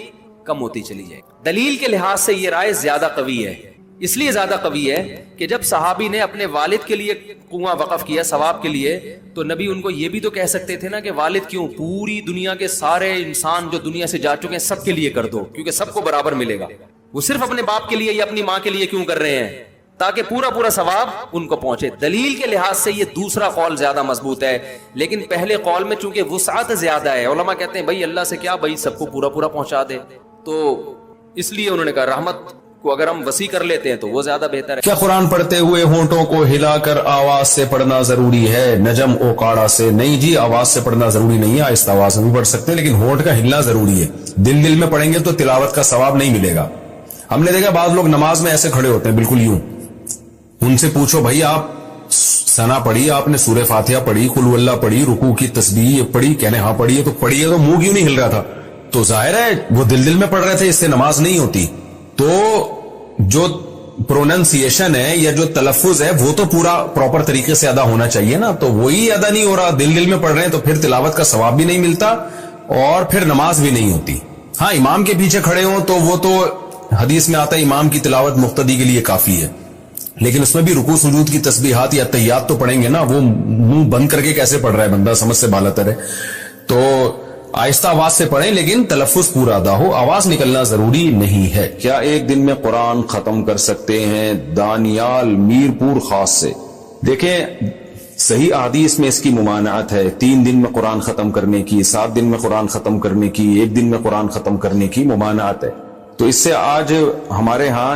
کم ہوتی چلی جائے گی. دلیل کے لحاظ سے یہ رائے زیادہ قوی ہے. اس لیے زیادہ قوی ہے کہ جب صحابی نے اپنے والد کے لیے کنواں وقف کیا ثواب کے لیے تو نبی ان کو یہ بھی تو کہہ سکتے تھے نا کہ والد کیوں، پوری دنیا کے سارے انسان جو دنیا سے جا چکے ہیں سب کے لیے کر دو کیونکہ سب کو برابر ملے گا. وہ صرف اپنے باپ کے لیے یا اپنی ماں کے لیے کیوں کر رہے ہیں؟ تاکہ پورا پورا ثواب ان کو پہنچے. دلیل کے لحاظ سے یہ دوسرا قول زیادہ مضبوط ہے، لیکن پہلے قول میں چونکہ وسعت زیادہ ہے، علماء کہتے ہیں بھائی اللہ سے کیا، بھائی سب کو پورا پورا پہنچا دے، تو اس لیے انہوں نے کہا رحمت کو اگر ہم وسیع کر لیتے ہیں تو وہ زیادہ بہتر ہے. کیا قرآن پڑھتے ہوئے ہونٹوں کو ہلا کر آواز سے پڑھنا ضروری ہے، نجم اوکاڑا سے؟ نہیں جی، آواز سے پڑھنا ضروری نہیں ہے، آہستہ آواز سے بھی پڑھ سکتے ہیں، لیکن ہونٹ کا ہلنا ضروری ہے. دل میں پڑھیں گے تو تلاوت کا ثواب نہیں ملے گا. ہم نے دیکھا بعض لوگ نماز میں ایسے کھڑے ہوتے ہیں بالکل یوں، ان سے پوچھو بھائی آپ ثنا پڑھی، آپ نے سورہ فاتحہ پڑھی، قل اللہ پڑھی، رکوع کی تسبیح پڑھی؟ کہنے ہاں پڑھی ہے. تو پڑھی ہے تو منہ کیوں نہیں ہل رہا تھا؟ تو ظاہر ہے وہ دل میں پڑھ رہے تھے، اس سے نماز نہیں ہوتی. تو جو پروننسیشن ہے یا جو تلفظ ہے وہ تو پورا پراپر طریقے سے ادا ہونا چاہیے نا، تو وہی ادا نہیں ہو رہا، دل میں پڑھ رہے ہیں، تو پھر تلاوت کا ثواب بھی نہیں ملتا اور پھر نماز بھی نہیں ہوتی. ہاں امام کے پیچھے کھڑے ہوں تو وہ تو حدیث میں آتا ہے امام کی تلاوت مقتدی کے لیے کافی ہے، لیکن اس میں بھی رکوع سجود کی تسبیحات یا تحیات تو پڑھیں گے نا. وہ منہ بند کر کے کیسے پڑھ رہا ہے بندہ، سمجھ سے بالاتر ہے. تو آہستہ آواز سے پڑھیں لیکن تلفظ پورا ادا ہو، آواز نکلنا ضروری نہیں ہے. کیا ایک دن میں قرآن ختم کر سکتے ہیں؟ دانیال میرپور خاص سے. دیکھیں صحیح احادیث میں اس کی ممانعت ہے، 3 دن میں قرآن ختم کرنے کی، 7 دن میں قرآن ختم کرنے کی، 1 دن میں قرآن ختم کرنے کی ممانعت ہے. تو اس سے آج ہمارے ہاں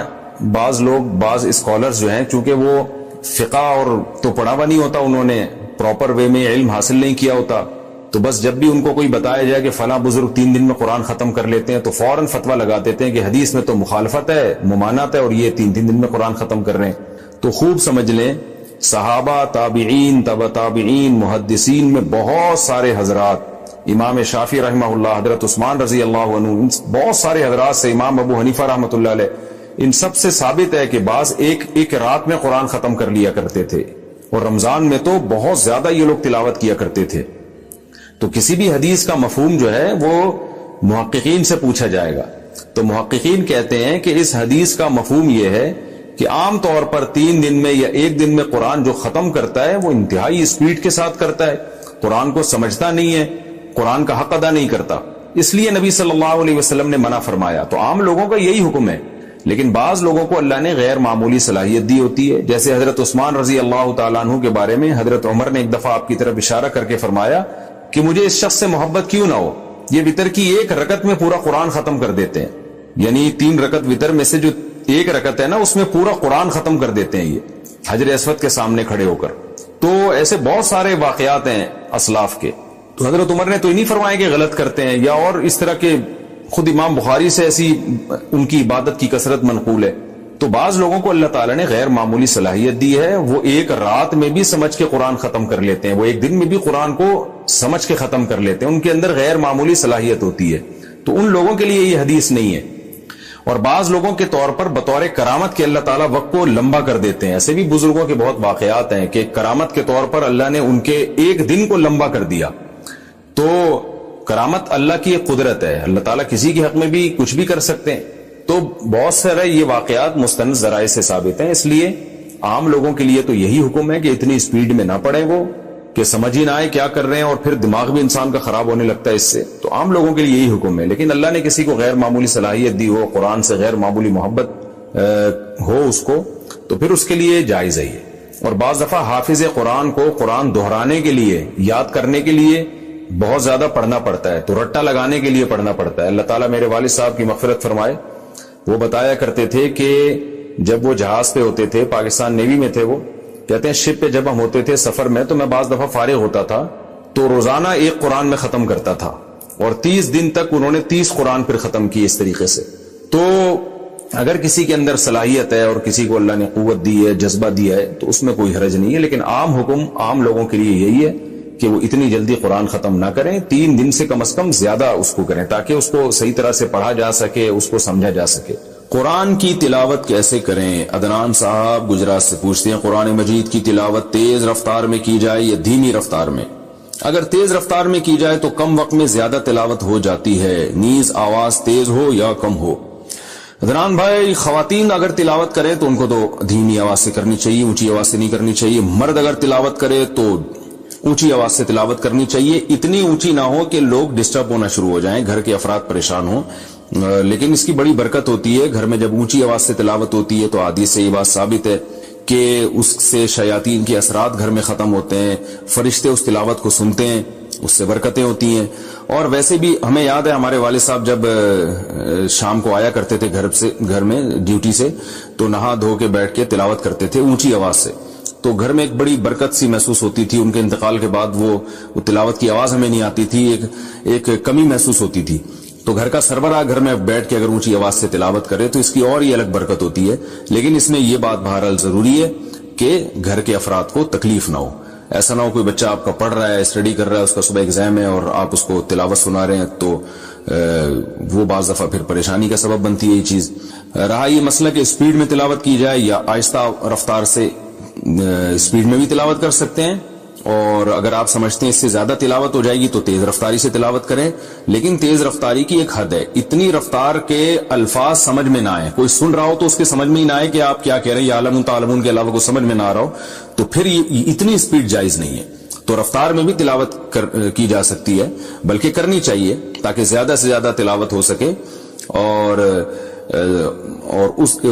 بعض لوگ، بعض اسکالرز جو ہیں، چونکہ وہ فقہ اور تو پڑھا ہوا نہیں ہوتا، انہوں نے پراپر وے میں علم حاصل نہیں کیا ہوتا، تو بس جب بھی ان کو کوئی بتایا جائے کہ فلاں بزرگ 3 دن میں قرآن ختم کر لیتے ہیں تو فوراً فتویٰ لگا دیتے ہیں کہ حدیث میں تو مخالفت ہے، ممانعت ہے، اور یہ 3 دن میں قرآن ختم کر رہے ہیں. تو خوب سمجھ لیں صحابہ، تابعین، تبع تابعین، محدثین میں بہت سارے حضرات، امام شافعی رحمہ اللہ، حضرت عثمان رضی اللہ عنہ، بہت سارے حضرات سے، امام ابو حنیفہ رحمۃ اللہ علیہ، ان سب سے ثابت ہے کہ بعض ایک رات میں قرآن ختم کر لیا کرتے تھے، اور رمضان میں تو بہت زیادہ یہ لوگ تلاوت کیا کرتے تھے. تو کسی بھی حدیث کا مفہوم جو ہے وہ محققین سے پوچھا جائے گا. تو محققین کہتے ہیں کہ اس حدیث کا مفہوم یہ ہے کہ عام طور پر 3 دن میں یا 1 دن میں قرآن جو ختم کرتا ہے وہ انتہائی اسپیڈ کے ساتھ کرتا ہے، قرآن کو سمجھتا نہیں ہے، قرآن کا حق ادا نہیں کرتا، اس لیے نبی صلی اللہ علیہ وسلم نے منع فرمایا. تو عام لوگوں کا یہی حکم ہے لیکن بعض لوگوں کو اللہ نے غیر معمولی صلاحیت دی ہوتی ہے. جیسے حضرت عثمان رضی اللہ تعالیٰ عنہ کے بارے میں حضرت عمر نے ایک دفعہ آپ کی طرف اشارہ کر کے فرمایا کہ مجھے اس شخص سے محبت کیوں نہ ہو, یہ وتر کی ایک رکعت میں پورا قرآن ختم کر دیتے ہیں. یعنی 3 رکعت وتر میں سے جو ایک رکعت ہے نا, اس میں پورا قرآن ختم کر دیتے ہیں یہ حجر اسود کے سامنے کھڑے ہو کر. تو ایسے بہت سارے واقعات ہیں اسلاف کے. تو حضرت عمر نے تو نہیں فرمایا کہ غلط کرتے ہیں, یا اور اس طرح کے خود امام بخاری سے ایسی ان کی عبادت کی کثرت منقول ہے. تو بعض لوگوں کو اللہ تعالیٰ نے غیر معمولی صلاحیت دی ہے, وہ ایک رات میں بھی سمجھ کے قرآن ختم کر لیتے ہیں, وہ ایک دن میں بھی قرآن کو سمجھ کے ختم کر لیتے ہیں, ان کے اندر غیر معمولی صلاحیت ہوتی ہے. تو ان لوگوں کے لیے یہ حدیث نہیں ہے. اور بعض لوگوں کے طور پر بطور کرامت کے اللہ تعالیٰ وقت کو لمبا کر دیتے ہیں. ایسے بھی بزرگوں کے بہت واقعات ہیں کہ کرامت کے طور پر اللہ نے ان کے ایک دن کو لمبا کر دیا. تو کرامت اللہ کی ایک قدرت ہے, اللہ تعالیٰ کسی کے حق میں بھی کچھ بھی کر سکتے ہیں. تو بہت سارے یہ واقعات مستند ذرائع سے ثابت ہیں. اس لیے عام لوگوں کے لیے تو یہی حکم ہے کہ اتنی اسپیڈ میں نہ پڑھیں, وہ کہ سمجھ ہی نہ آئے کیا کر رہے ہیں, اور پھر دماغ بھی انسان کا خراب ہونے لگتا ہے اس سے. تو عام لوگوں کے لیے یہی حکم ہے. لیکن اللہ نے کسی کو غیر معمولی صلاحیت دی ہو, قرآن سے غیر معمولی محبت ہو اس کو, تو پھر اس کے لیے جائز ہے. اور بعض دفعہ حافظ قرآن کو قرآن دہرانے کے لیے, یاد کرنے کے لیے بہت زیادہ پڑھنا پڑتا ہے, تو رٹا لگانے کے لیے پڑھنا پڑتا ہے. اللہ تعالیٰ میرے والد صاحب کی مغفرت فرمائے, وہ بتایا کرتے تھے کہ جب وہ جہاز پہ ہوتے تھے, پاکستان نیوی میں تھے, وہ کہتے ہیں شپ پہ جب ہم ہوتے تھے سفر میں, تو میں بعض دفعہ فارغ ہوتا تھا تو روزانہ ایک قرآن میں ختم کرتا تھا, اور 30 دن تک انہوں نے 30 قرآن پھر ختم کیے اس طریقے سے. تو اگر کسی کے اندر صلاحیت ہے اور کسی کو اللہ نے قوت دی ہے, جذبہ دیا ہے, تو اس میں کوئی حرج نہیں ہے. لیکن عام حکم عام لوگوں کے لیے یہی ہے کہ وہ اتنی جلدی قرآن ختم نہ کریں, 3 دن سے کم از کم زیادہ اس کو کریں, تاکہ اس کو صحیح طرح سے پڑھا جا سکے, اس کو سمجھا جا سکے. قرآن کی تلاوت کیسے کریں؟ عدنان صاحب گجرات سے پوچھتے ہیں, قرآن مجید کی تلاوت تیز رفتار میں کی جائے یا دھیمی رفتار میں؟ اگر تیز رفتار میں کی جائے تو کم وقت میں زیادہ تلاوت ہو جاتی ہے, نیز آواز تیز ہو یا کم ہو. عدنان بھائی, خواتین اگر تلاوت کرے تو ان کو تو دھیمی آواز سے کرنی چاہیے, اونچی آواز سے نہیں کرنی چاہیے. مرد اگر تلاوت کرے تو اونچی آواز سے تلاوت کرنی چاہیے, اتنی اونچی نہ ہو کہ لوگ ڈسٹرب ہونا شروع ہو جائیں, گھر کے افراد پریشان ہوں. لیکن اس کی بڑی برکت ہوتی ہے, گھر میں جب اونچی آواز سے تلاوت ہوتی ہے تو حدیث سے یہ بات ثابت ہے کہ اس سے شیاطین کے اثرات گھر میں ختم ہوتے ہیں, فرشتے اس تلاوت کو سنتے ہیں, اس سے برکتیں ہوتی ہیں. اور ویسے بھی ہمیں یاد ہے ہمارے والد صاحب جب شام کو آیا کرتے تھے گھر میں ڈیوٹی سے, تو نہا دھو کے بیٹھ کے تلاوت کرتے تھے اونچی آواز سے, تو گھر میں ایک بڑی برکت سی محسوس ہوتی تھی. ان کے انتقال کے بعد وہ تلاوت کی آواز ہمیں نہیں آتی تھی, ایک کمی محسوس ہوتی تھی. تو گھر کا سربراہ گھر میں بیٹھ کے اگر اونچی آواز سے تلاوت کرے تو اس کی اور ہی الگ برکت ہوتی ہے. لیکن اس میں یہ بات بہرحال ضروری ہے کہ گھر کے افراد کو تکلیف نہ ہو. ایسا نہ ہو کوئی بچہ آپ کا پڑھ رہا ہے, اسٹڈی کر رہا ہے, اس کا صبح ایگزام ہے اور آپ اس کو تلاوت سنا رہے ہیں, تو وہ بعض دفعہ پھر پریشانی کا سبب بنتی ہے یہ چیز. رہا یہ مسئلہ کہ اسپیڈ میں تلاوت کی جائے یا آہستہ رفتار سے, اسپیڈ میں بھی تلاوت کر سکتے ہیں, اور اگر آپ سمجھتے ہیں اس سے زیادہ تلاوت ہو جائے گی تو تیز رفتاری سے تلاوت کریں. لیکن تیز رفتاری کی ایک حد ہے, اتنی رفتار کے الفاظ سمجھ میں نہ آئے, کوئی سن رہا ہو تو اس کے سمجھ میں ہی نہ آئے کہ آپ کیا کہہ رہے ہیں, یا عالم تعلمون کے علاوہ کوئی سمجھ میں نہ آ رہا ہو, تو پھر یہ اتنی اسپیڈ جائز نہیں ہے. تو رفتار میں بھی تلاوت کی جا سکتی ہے, بلکہ کرنی چاہیے تاکہ زیادہ سے زیادہ تلاوت ہو سکے. اور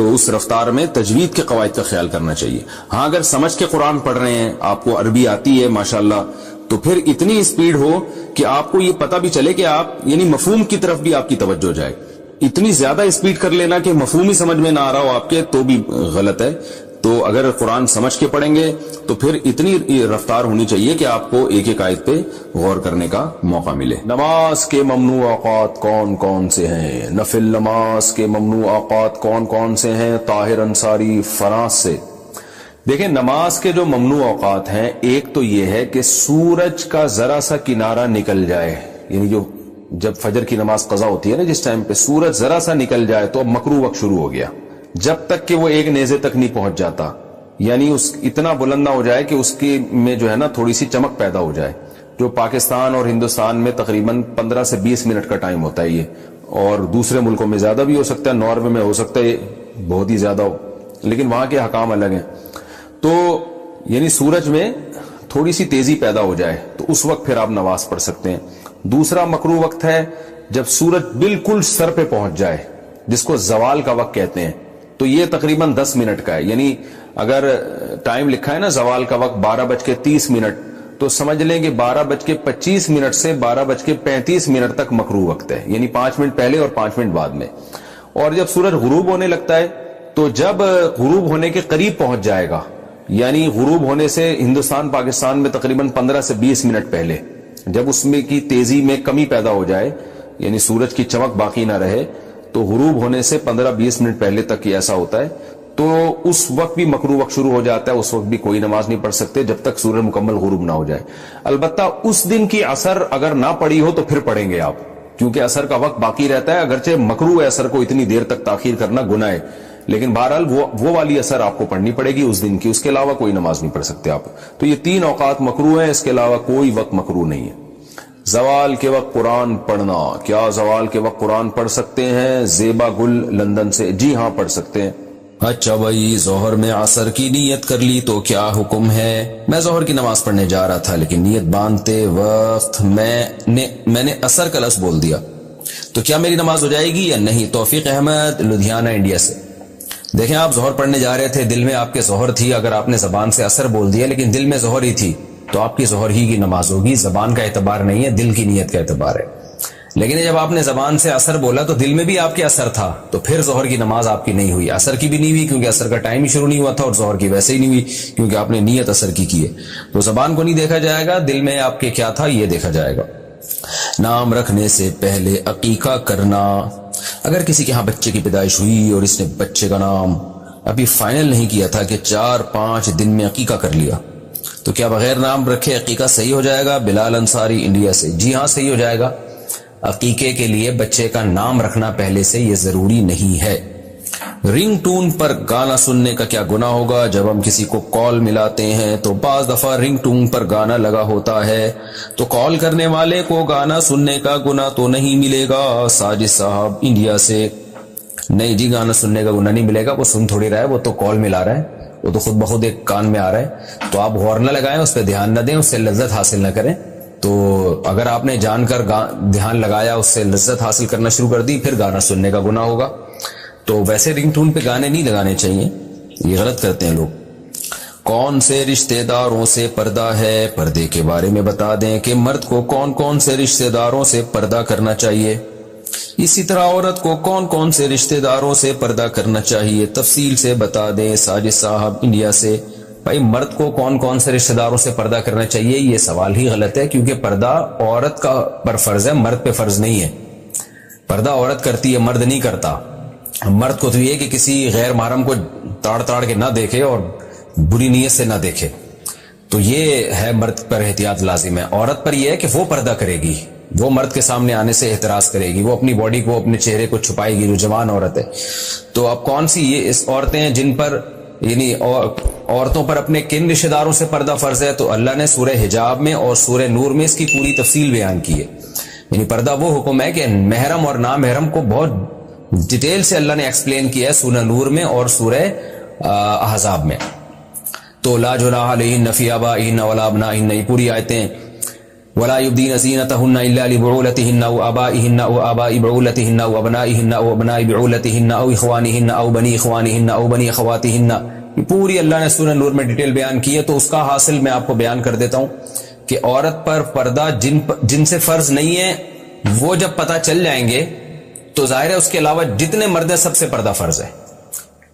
اس رفتار میں تجوید کے قواعد کا خیال کرنا چاہیے. ہاں اگر سمجھ کے قرآن پڑھ رہے ہیں, آپ کو عربی آتی ہے ماشاءاللہ, تو پھر اتنی اسپیڈ ہو کہ آپ کو یہ پتہ بھی چلے کہ آپ یعنی مفہوم کی طرف بھی آپ کی توجہ جائے. اتنی زیادہ اسپیڈ کر لینا کہ مفہوم ہی سمجھ میں نہ آ رہا ہو آپ کے, تو بھی غلط ہے. تو اگر قرآن سمجھ کے پڑھیں گے تو پھر اتنی رفتار ہونی چاہیے کہ آپ کو ایک ایک آیت پہ غور کرنے کا موقع ملے. نماز کے ممنوع اوقات کون کون سے ہیں؟ نفل نماز کے ممنوع اوقات کون کون سے ہیں؟ طاہر انصاری فرانس سے. دیکھیں, نماز کے جو ممنوع اوقات ہیں, ایک تو یہ ہے کہ سورج کا ذرا سا کنارہ نکل جائے, یعنی جب فجر کی نماز قضا ہوتی ہے نا, جس ٹائم پہ سورج ذرا سا نکل جائے تو اب مکروہ وقت شروع ہو گیا, جب تک کہ وہ ایک نیزے تک نہیں پہنچ جاتا, یعنی اتنا بلند نہ ہو جائے کہ اس کی میں جو ہے نا تھوڑی سی چمک پیدا ہو جائے. جو پاکستان اور ہندوستان میں تقریباً 15 سے 20 منٹ کا ٹائم ہوتا ہے یہ, اور دوسرے ملکوں میں زیادہ بھی ہو سکتا ہے, ناروے میں ہو سکتا ہے بہت ہی زیادہ ہو, لیکن وہاں کے حکام الگ ہیں. تو یعنی سورج میں تھوڑی سی تیزی پیدا ہو جائے تو اس وقت پھر آپ نماز پڑھ سکتے ہیں. دوسرا مکروہ وقت ہے جب سورج بالکل سر پہ پہنچ جائے, جس کو زوال کا وقت کہتے ہیں، تو یہ تقریباً 10 منٹ کا ہے. یعنی اگر ٹائم لکھا ہے نا زوال کا وقت 12:30 تو سمجھ لیں کہ 12:25 سے 12:35 تک مکروہ وقت ہے، یعنی 5 منٹ پہلے اور 5 منٹ بعد میں. اور جب سورج غروب ہونے لگتا ہے تو جب غروب ہونے کے قریب پہنچ جائے گا، یعنی غروب ہونے سے ہندوستان پاکستان میں تقریباً 15 سے 20 منٹ پہلے، جب اس میں کی تیزی میں کمی پیدا ہو جائے، یعنی سورج کی چمک باقی نہ رہے، تو غروب ہونے سے 15-20 منٹ پہلے تک یہ ایسا ہوتا ہے، تو اس وقت بھی مکروہ وقت شروع ہو جاتا ہے. اس وقت بھی کوئی نماز نہیں پڑھ سکتے جب تک سورج مکمل غروب نہ ہو جائے. البتہ اس دن کی عصر اگر نہ پڑی ہو تو پھر پڑھیں گے آپ، کیونکہ عصر کا وقت باقی رہتا ہے. اگرچہ مکروہ ہے عصر کو اتنی دیر تک تاخیر کرنا، گناہ ہے، لیکن بہرحال وہ والی عصر آپ کو پڑھنی پڑے گی اس دن کی، اس کے علاوہ کوئی نماز نہیں پڑھ سکتے آپ. تو یہ 3 اوقات مکروہ ہیں، اس کے علاوہ کوئی وقت مکروہ نہیں ہے. زوال کے وقت قرآن پڑھنا، کیا زوال کے وقت قرآن پڑھ سکتے ہیں؟ زیبا گل لندن سے، جی ہاں پڑھ سکتے ہیں. اچھا بھائی، ظہر میں عصر کی نیت کر لی تو کیا حکم ہے؟ میں ظہر کی نماز پڑھنے جا رہا تھا لیکن نیت باندھتے وقت میں نے عصر کا لفظ بول دیا، تو کیا میری نماز ہو جائے گی یا نہیں؟ توفیق احمد لدھیانہ انڈیا سے. دیکھیں، آپ ظہر پڑھنے جا رہے تھے، دل میں آپ کے ظہر تھی، اگر آپ نے زبان سے عصر بول دیا لیکن دل میں ظہر ہی تھی تو آپ کی ظہر ہی کی نماز ہوگی. زبان کا اعتبار نہیں ہے، دل کی نیت کا اعتبار ہے. لیکن جب آپ نے زبان سے عصر بولا تو دل میں بھی آپ کے عصر تھا، تو پھر ظہر کی نماز آپ کی نہیں ہوئی. عصر کی بھی نہیں ہوئی کیونکہ عصر کا ٹائم ہی شروع نہیں ہوا تھا، اور ظہر کی ویسے ہی نہیں ہوئی کیونکہ آپ نے نیت عصر کی ہے. تو زبان کو نہیں دیکھا جائے گا، دل میں آپ کے کیا تھا یہ دیکھا جائے گا. نام رکھنے سے پہلے عقیقہ کرنا. اگر کسی کے ہاں بچے کی پیدائش ہوئی اور اس نے بچے کا نام ابھی فائنل نہیں کیا تھا کہ 4-5 دن میں عقیقہ کر لیا، تو کیا بغیر نام رکھے عقیقہ صحیح ہو جائے گا؟ بلال انصاری انڈیا سے. جی ہاں صحیح ہو جائے گا. عقیقے کے لیے بچے کا نام رکھنا پہلے سے یہ ضروری نہیں ہے. رنگ ٹون پر گانا سننے کا کیا گناہ ہوگا؟ جب ہم کسی کو کال ملاتے ہیں تو بعض دفعہ رنگ ٹون پر گانا لگا ہوتا ہے، تو کال کرنے والے کو گانا سننے کا گناہ تو نہیں ملے گا؟ ساجد صاحب انڈیا سے. نہیں جی، گانا سننے کا گناہ نہیں ملے گا. وہ سن تھوڑی رہا ہے، وہ تو کال ملا رہا ہے، وہ تو خود بخود ایک کان میں آ رہا ہے. تو آپ غور نہ لگائیں، اس پہ دھیان نہ دیں، اس سے لذت حاصل نہ کریں. تو اگر آپ نے جان کر دھیان لگایا، اس سے لذت حاصل کرنا شروع کر دی، پھر گانا سننے کا گناہ ہوگا. تو ویسے رنگ ٹون پہ گانے نہیں لگانے چاہیے، یہ غلط کرتے ہیں لوگ. کون سے رشتہ داروں سے پردہ ہے؟ پردے کے بارے میں بتا دیں کہ مرد کو کون کون سے رشتہ داروں سے پردہ کرنا چاہیے، اسی طرح عورت کو کون کون سے رشتہ داروں سے پردہ کرنا چاہیے، تفصیل سے بتا دیں. ساجد صاحب انڈیا سے. بھائی، مرد کو کون کون سے رشتہ داروں سے پردہ کرنا چاہیے، یہ سوال ہی غلط ہے، کیونکہ پردہ عورت کا پر فرض ہے، مرد پہ فرض نہیں ہے. پردہ عورت کرتی ہے، مرد نہیں کرتا. مرد کو تو یہ کہ کسی غیر محرم کو تاڑ کے نہ دیکھے اور بری نیت سے نہ دیکھے، تو یہ ہے مرد پر احتیاط لازم ہے. عورت پر یہ ہے کہ وہ پردہ کرے گی، وہ مرد کے سامنے آنے سے احتراز کرے گی، وہ اپنی باڈی کو، اپنے چہرے کو چھپائے گی، جو جوان عورت ہے. تو اب کون سی یہ اس عورتیں ہیں جن پر، یعنی عورتوں پر اپنے کن رشتہ داروں سے پردہ فرض ہے؟ تو اللہ نے سورہ حجاب میں اور سورہ نور میں اس کی پوری تفصیل بیان کی ہے. یعنی پردہ وہ حکم ہے کہ محرم اور نامحرم کو بہت ڈیٹیل سے اللہ نے ایکسپلین کیا ہے سورہ نور میں اور سورہ احزاب میں. تو لا جناح علیہن فی آبائہن ولا ابنائہن، یہ پوری آیتیں. ولا يبدين زينتهن الا لبعولتهن او ابائهن او اباء بعولتهن او ابنائهن او ابناء بعولتهن او اخوانهن او بني اخوانهن او بني اخواتهن، یہ پوری اللہ نے سورہ نور میں ڈیٹیل بیان کی ہے. تو اس کا حاصل میں آپ کو بیان کر دیتا ہوں کہ عورت پر پردہ جن سے فرض نہیں ہے، وہ جب پتہ چل جائیں گے تو ظاہر ہے اس کے علاوہ جتنے مرد ہیں سب سے پردہ فرض ہے،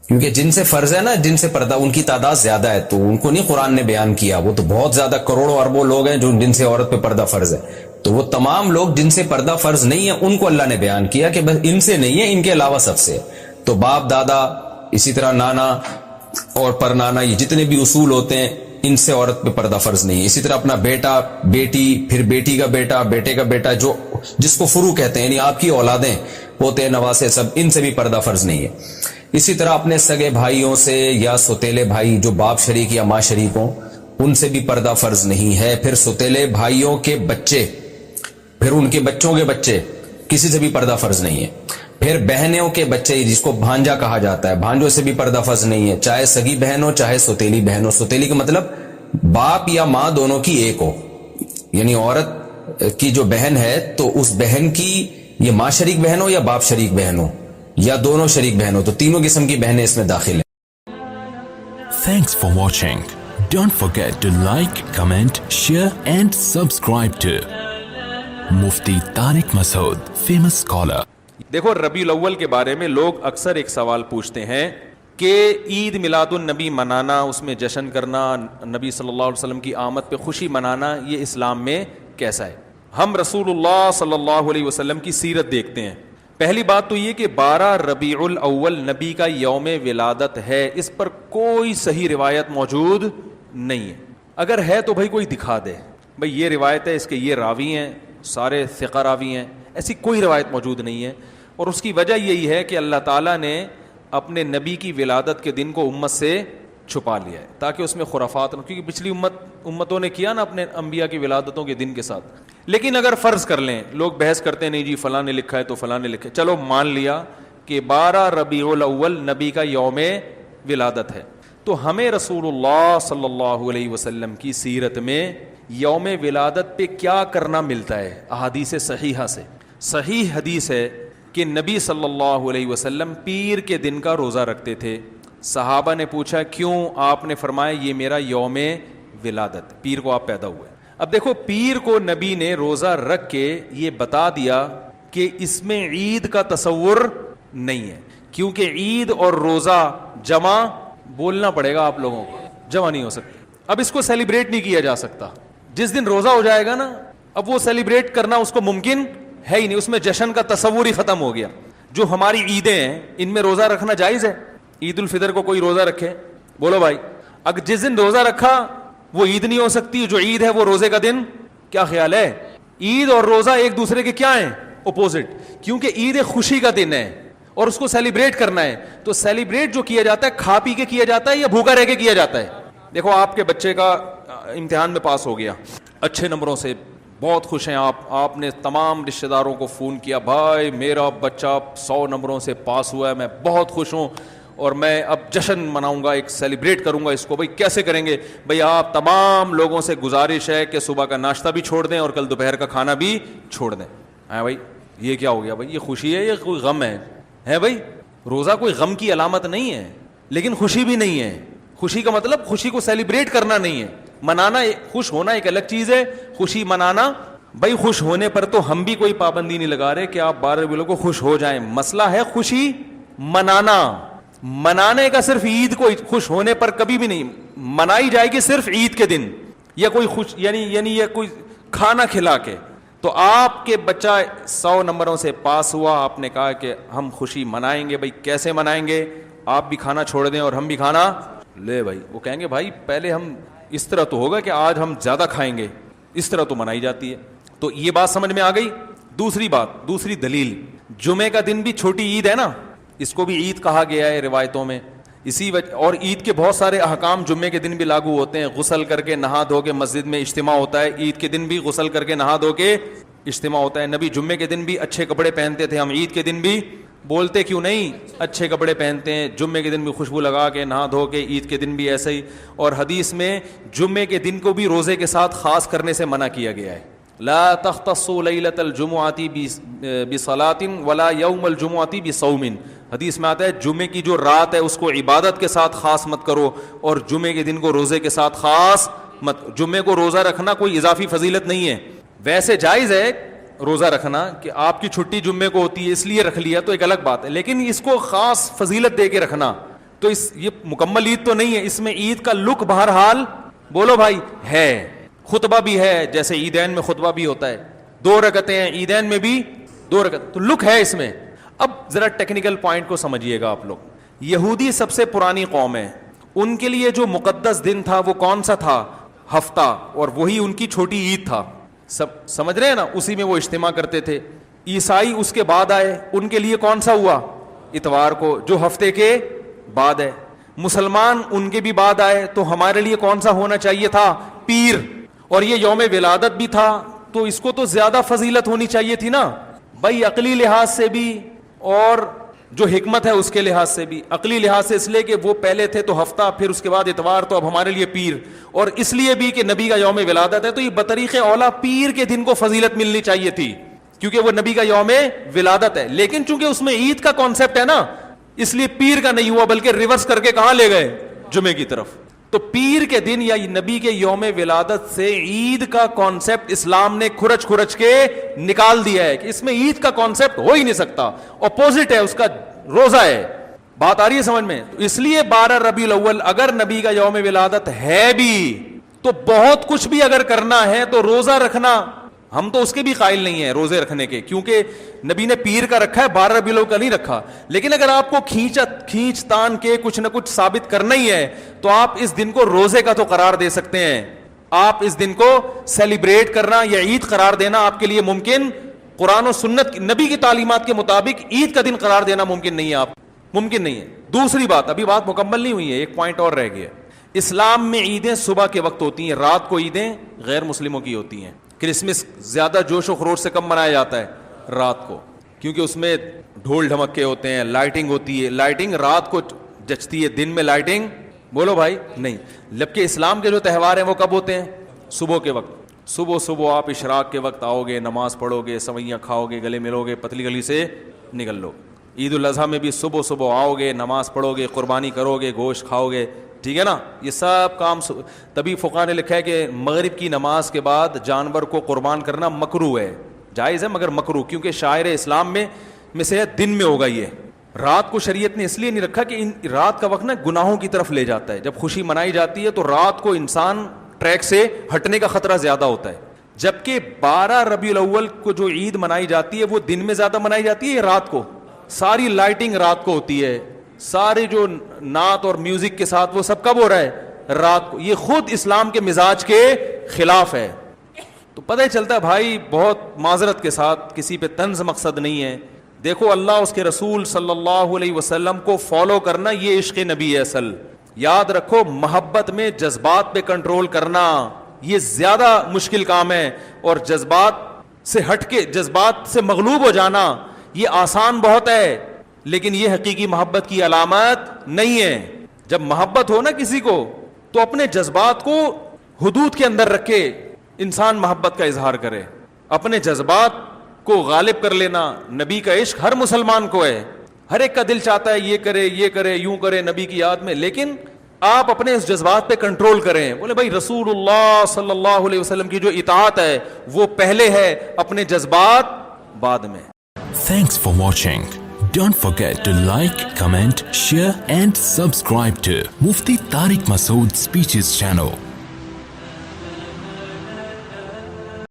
کیونکہ جن سے فرض ہے نا، جن سے پردہ، ان کی تعداد زیادہ ہے، تو ان کو نہیں قرآن نے بیان کیا. وہ تو بہت زیادہ کروڑوں اربوں لوگ ہیں جن سے عورت پہ پردہ فرض ہے. تو وہ تمام لوگ جن سے پردہ فرض نہیں ہے ان کو اللہ نے بیان کیا کہ بس ان سے نہیں ہے، ان کے علاوہ سب سے. تو باپ دادا، اسی طرح نانا اور پرنانا، یہ جتنے بھی اصول ہوتے ہیں ان سے عورت پہ پردہ فرض نہیں ہے. اسی طرح اپنا بیٹا، بیٹی، پھر بیٹی کا بیٹا، بیٹے کا بیٹا، جس کو فرو کہتے ہیں، یعنی آپ کی اولادیں، پوتے نواسے، سب ان سے بھی پردہ فرض نہیں ہے. اسی طرح اپنے سگے بھائیوں سے یا سوتیلے بھائی جو باپ شریک یا ماں شریک ہوں، ان سے بھی پردہ فرض نہیں ہے. پھر سوتیلے بھائیوں کے بچے، پھر ان کے بچوں کے بچے، کسی سے بھی پردہ فرض نہیں ہے. پھر بہنوں کے بچے، جس کو بھانجا کہا جاتا ہے، بھانجوں سے بھی پردہ فرض نہیں ہے، چاہے سگی بہن ہو چاہے سوتیلی بہن ہو. سوتیلی کا مطلب باپ یا ماں دونوں کی ایک ہو، یعنی عورت کی جو بہن ہے تو اس بہن کی یہ ماں شریک بہن ہو یا باپ شریک بہن ہو، یا دونوں شریک بہن ہو تو تینوں قسم کی بہنیں اس میں داخل ہیں. Thanks for watching. Don't forget to like, comment, share and subscribe to Mufti Tariq Masood, famous scholar. دیکھو ربیع الاول کے بارے میں لوگ اکثر ایک سوال پوچھتے ہیں کہ عید میلاد النبی منانا، اس میں جشن کرنا، نبی صلی اللہ علیہ وسلم کی آمد پہ خوشی منانا، یہ اسلام میں کیسا ہے؟ ہم رسول اللہ صلی اللہ علیہ وسلم کی سیرت دیکھتے ہیں. پہلی بات تو یہ کہ 12 ربیع الاول نبی کا یوم ولادت ہے، اس پر کوئی صحیح روایت موجود نہیں ہے. اگر ہے تو بھائی کوئی دکھا دے، بھائی یہ روایت ہے، اس کے یہ راوی ہیں، سارے ثقہ راوی ہیں. ایسی کوئی روایت موجود نہیں ہے، اور اس کی وجہ یہی ہے کہ اللہ تعالیٰ نے اپنے نبی کی ولادت کے دن کو امت سے چھپا لیا ہے تاکہ اس میں خرافات نہ، کیونکہ پچھلی امتوں نے کیا نا اپنے انبیاء کی ولادتوں کے دن کے ساتھ. لیکن اگر فرض کر لیں، لوگ بحث کرتے ہیں نہیں جی فلاں نے لکھا ہے تو فلاں نے لکھا ہے، چلو مان لیا کہ 12 ربیع الاول نبی کا یوم ولادت ہے، تو ہمیں رسول اللہ صلی اللہ علیہ وسلم کی سیرت میں یوم ولادت پہ کیا کرنا ملتا ہے؟ احادیث صحیحہ سے صحیح حدیث ہے کہ نبی صلی اللہ علیہ وسلم پیر کے دن کا روزہ رکھتے تھے. صحابہ نے پوچھا کیوں؟ آپ نے فرمایا یہ میرا یوم ولادت، پیر کو آپ پیدا ہوئے. اب دیکھو پیر کو نبی نے روزہ رکھ کے یہ بتا دیا کہ اس میں عید کا تصور نہیں ہے، کیونکہ عید اور روزہ جمع بولنا پڑے گا آپ لوگوں کو، جمع نہیں ہو سکتی. اب اس کو سیلیبریٹ نہیں کیا جا سکتا. جس دن روزہ ہو جائے گا نا، اب وہ سیلیبریٹ کرنا اس کو ممکن ہے ہی نہیں، اس میں جشن کا تصور ہی ختم ہو گیا. جو ہماری عیدیں ہیں ان میں روزہ رکھنا جائز ہے. عید الفطر کو کوئی روزہ رکھے؟ بولو بھائی. اگر جس دن روزہ رکھا وہ عید نہیں ہو سکتی، جو عید ہے وہ روزے کا دن. کیا خیال ہے؟ عید اور روزہ ایک دوسرے کے کیا ہیں؟ اپوزٹ. کیونکہ عید ایک خوشی کا دن ہے اور اس کو سیلیبریٹ کرنا ہے. تو سیلیبریٹ جو کیا جاتا ہے کھا پی کے کیا جاتا ہے یا بھوکا رہ کے کیا جاتا ہے؟ دیکھو آپ کے بچے کا امتحان میں پاس ہو گیا اچھے نمبروں سے، بہت خوش ہیں آپ نے تمام رشتہ داروں کو فون کیا، بھائی میرا بچہ 100 نمبروں سے پاس ہوا ہے، میں بہت خوش ہوں اور میں اب جشن مناؤں گا، ایک سیلیبریٹ کروں گا اس کو. بھائی کیسے کریں گے؟ بھائی آپ تمام لوگوں سے گزارش ہے کہ صبح کا ناشتہ بھی چھوڑ دیں اور کل دوپہر کا کھانا بھی چھوڑ دیں. ہاں بھائی یہ کیا ہو گیا؟ بھائی یہ خوشی ہے یا کوئی غم ہے بھائی روزہ کوئی غم کی علامت نہیں ہے، لیکن خوشی بھی نہیں ہے. خوشی کا مطلب خوشی کو سیلیبریٹ کرنا نہیں ہے، منانا. خوش ہونا ایک الگ چیز ہے، خوشی منانا. بھائی خوش ہونے پر تو ہم بھی کوئی پابندی نہیں لگا رہے کہ آپ 12 ربیع کو خوش ہو جائیں. مسئلہ ہے خوشی منانا. منانے کا صرف عید کو خوش ہونے پر کبھی بھی نہیں منائی جائے گی، صرف عید کے دن یا کوئی خوش یعنی یہ کوئی کھانا کھلا کے. تو آپ کے بچہ 100 نمبروں سے پاس ہوا، آپ نے کہا کہ ہم خوشی منائیں گے. بھائی کیسے منائیں گے؟ آپ بھی کھانا چھوڑ دیں اور ہم بھی کھانا لے. بھائی وہ کہیں گے بھائی پہلے ہم اس طرح تو ہوگا کہ آج ہم زیادہ کھائیں گے، اس طرح تو منائی جاتی ہے. تو یہ بات سمجھ میں آ گئی. دوسری بات، دوسری دلیل، جمعے کا دن بھی چھوٹی عید ہے نا، اس کو بھی عید کہا گیا ہے روایتوں میں. اسی وجہ اور عید کے بہت سارے احکام جمعے کے دن بھی لاگو ہوتے ہیں. غسل کر کے نہا دھو کے مسجد میں اجتماع ہوتا ہے، عید کے دن بھی غسل کر کے نہا دھو کے اجتماع ہوتا ہے. نبی جمعے کے دن بھی اچھے کپڑے پہنتے تھے، ہم عید کے دن بھی بولتے کیوں نہیں اچھے کپڑے پہنتے ہیں. جمعے کے دن بھی خوشبو لگا کے نہا دھو کے، عید کے دن بھی ایسے ہی. اور حدیث میں جمعے کے دن کو بھی روزے کے ساتھ خاص کرنے سے منع کیا گیا ہے. لا تختصوا لیلۃ الجمعۃ بصلاۃ ولا یوم الجمعۃ بصوم. حدیث میں آتا ہے جمعے کی جو رات ہے اس کو عبادت کے ساتھ خاص مت کرو اور جمعے کے دن کو روزے کے ساتھ خاص مت. جمعے کو روزہ رکھنا کوئی اضافی فضیلت نہیں ہے. ویسے جائز ہے روزہ رکھنا کہ آپ کی چھٹی جمعے کو ہوتی ہے اس لیے رکھ لیا تو ایک الگ بات ہے، لیکن اس کو خاص فضیلت دے کے رکھنا تو یہ مکمل عید تو نہیں ہے. اس میں عید کا لک بہرحال بولو بھائی ہے. خطبہ بھی ہے، جیسے عیدین میں خطبہ بھی ہوتا ہے، 2 رکعتیں ہیں، عیدین میں بھی 2 رکعت، تو لک ہے اس میں. اب ذرا ٹیکنیکل پوائنٹ کو سمجھیے گا آپ لوگ. یہودی سب سے پرانی قوم ہے، ان کے لیے جو مقدس دن تھا وہ کون سا تھا؟ ہفتہ، اور وہی ان کی چھوٹی عید تھا. سب سمجھ رہے ہیں نا، اسی میں وہ اجتماع کرتے تھے. عیسائی اس کے بعد آئے، ان کے لیے کون سا ہوا؟ اتوار کو، جو ہفتے کے بعد ہے. مسلمان ان کے بھی بعد آئے، تو ہمارے لیے کون سا ہونا چاہیے تھا؟ پیر. اور یہ یوم ولادت بھی تھا تو اس کو تو زیادہ فضیلت ہونی چاہیے تھی نا بھائی، عقلی لحاظ سے بھی اور جو حکمت ہے اس کے لحاظ سے بھی. عقلی لحاظ سے اس لیے کہ وہ پہلے تھے تو ہفتہ، پھر اس کے بعد اتوار، تو اب ہمارے لیے پیر. اور اس لیے بھی کہ نبی کا یوم ولادت ہے تو یہ بطریق اولا پیر کے دن کو فضیلت ملنی چاہیے تھی. کیونکہ وہ نبی کا یوم ولادت ہے. لیکن چونکہ اس میں عید کا کانسیپٹ ہے نا, اس لیے پیر کا نہیں ہوا, بلکہ ریورس کر کے کہاں لے گئے, جمعے کی طرف. تو پیر کے دن یا نبی کے یوم ولادت سے عید کا کانسیپٹ اسلام نے کھرچ کھرچ کے نکال دیا ہے کہ اس میں عید کا کانسیپٹ ہو ہی نہیں سکتا, اپوزٹ ہے اس کا, روزہ ہے. بات آ رہی ہے سمجھ میں؟ تو اس لیے 12 ربیع الاول اگر نبی کا یوم ولادت ہے بھی تو بہت کچھ بھی اگر کرنا ہے تو روزہ رکھنا, ہم تو اس کے بھی قائل نہیں ہیں روزے رکھنے کے, کیونکہ نبی نے پیر کا رکھا ہے, 12 ربیع الاول کا نہیں رکھا. لیکن اگر آپ کو کھینچ تان کے کچھ نہ کچھ ثابت کرنا ہی ہے تو آپ اس دن کو روزے کا تو قرار دے سکتے ہیں. آپ اس دن کو سیلیبریٹ کرنا یا عید قرار دینا آپ کے لیے ممکن, قرآن و سنت نبی کی تعلیمات کے مطابق عید کا دن قرار دینا ممکن نہیں ہے, آپ ممکن نہیں ہے. دوسری بات, ابھی بات مکمل نہیں ہوئی ہے, ایک پوائنٹ اور رہ گیا. اسلام میں عیدیں صبح کے وقت ہوتی ہیں, رات کو عیدیں غیر مسلموں کی ہوتی ہیں. کرسمس زیادہ جوش و خروش سے کم منایا جاتا ہے رات کو, کیونکہ اس میں ڈھول ڈھمکے ہوتے ہیں, لائٹنگ ہوتی ہے. لائٹنگ رات کو جچتی ہے, دن میں لائٹنگ بولو بھائی نہیں. جبکہ اسلام کے جو تہوار ہیں وہ کب ہوتے ہیں؟ صبح کے وقت. صبح آپ اشراق کے وقت آؤ گے, نماز پڑھو گے, سوئیاں کھاؤ گے, گلے ملو گے, پتلی گلی سے نکل لو. عید الاضحیٰ میں بھی صبح آؤ گے, نماز پڑھو گے, قربانی کرو گے, گوشت کھاؤ گے, ٹھیک ہے نا. یہ سب کام تبھی فقہا نے لکھا ہے کہ مغرب کی نماز کے بعد جانور کو قربان کرنا مکروہ ہے, جائز ہے مگر مکروہ, کیونکہ شاعر اسلام میں سے دن میں ہوگا. یہ رات کو شریعت نے اس لیے نہیں رکھا کہ رات کا وقت نا گناہوں کی طرف لے جاتا ہے. جب خوشی منائی جاتی ہے تو رات کو انسان ٹریک سے ہٹنے کا خطرہ زیادہ ہوتا ہے. جبکہ 12 ربیع الاول کو جو عید منائی جاتی ہے وہ دن میں زیادہ منائی جاتی ہے یا رات کو؟ ساری لائٹنگ رات کو ہوتی ہے, سارے جو نعت اور میوزک کے ساتھ وہ سب کب ہو رہا ہے؟ رات کو. یہ خود اسلام کے مزاج کے خلاف ہے. تو پتہ ہی چلتا ہے بھائی, بہت معذرت کے ساتھ, کسی پہ طنز مقصد نہیں ہے. دیکھو اللہ اس کے رسول صلی اللہ علیہ وسلم کو فالو کرنا یہ عشق نبی ہے اصل. یاد رکھو, محبت میں جذبات پہ کنٹرول کرنا یہ زیادہ مشکل کام ہے, اور جذبات سے ہٹ کے جذبات سے مغلوب ہو جانا یہ آسان بہت ہے, لیکن یہ حقیقی محبت کی علامت نہیں ہے. جب محبت ہو نا کسی کو تو اپنے جذبات کو حدود کے اندر رکھے انسان محبت کا اظہار کرے, اپنے جذبات کو غالب کر لینا. نبی کا عشق ہر مسلمان کو ہے, ہر ایک کا دل چاہتا ہے یہ کرے یوں کرے نبی کی یاد میں, لیکن آپ اپنے اس جذبات پہ کنٹرول کریں. بولے بھائی رسول اللہ صلی اللہ علیہ وسلم کی جو اطاعت ہے وہ پہلے ہے, اپنے جذبات بعد میں. Thanks for watching. Don't forget to like, comment, share and subscribe to Mufti Tariq Masood Speeches channel.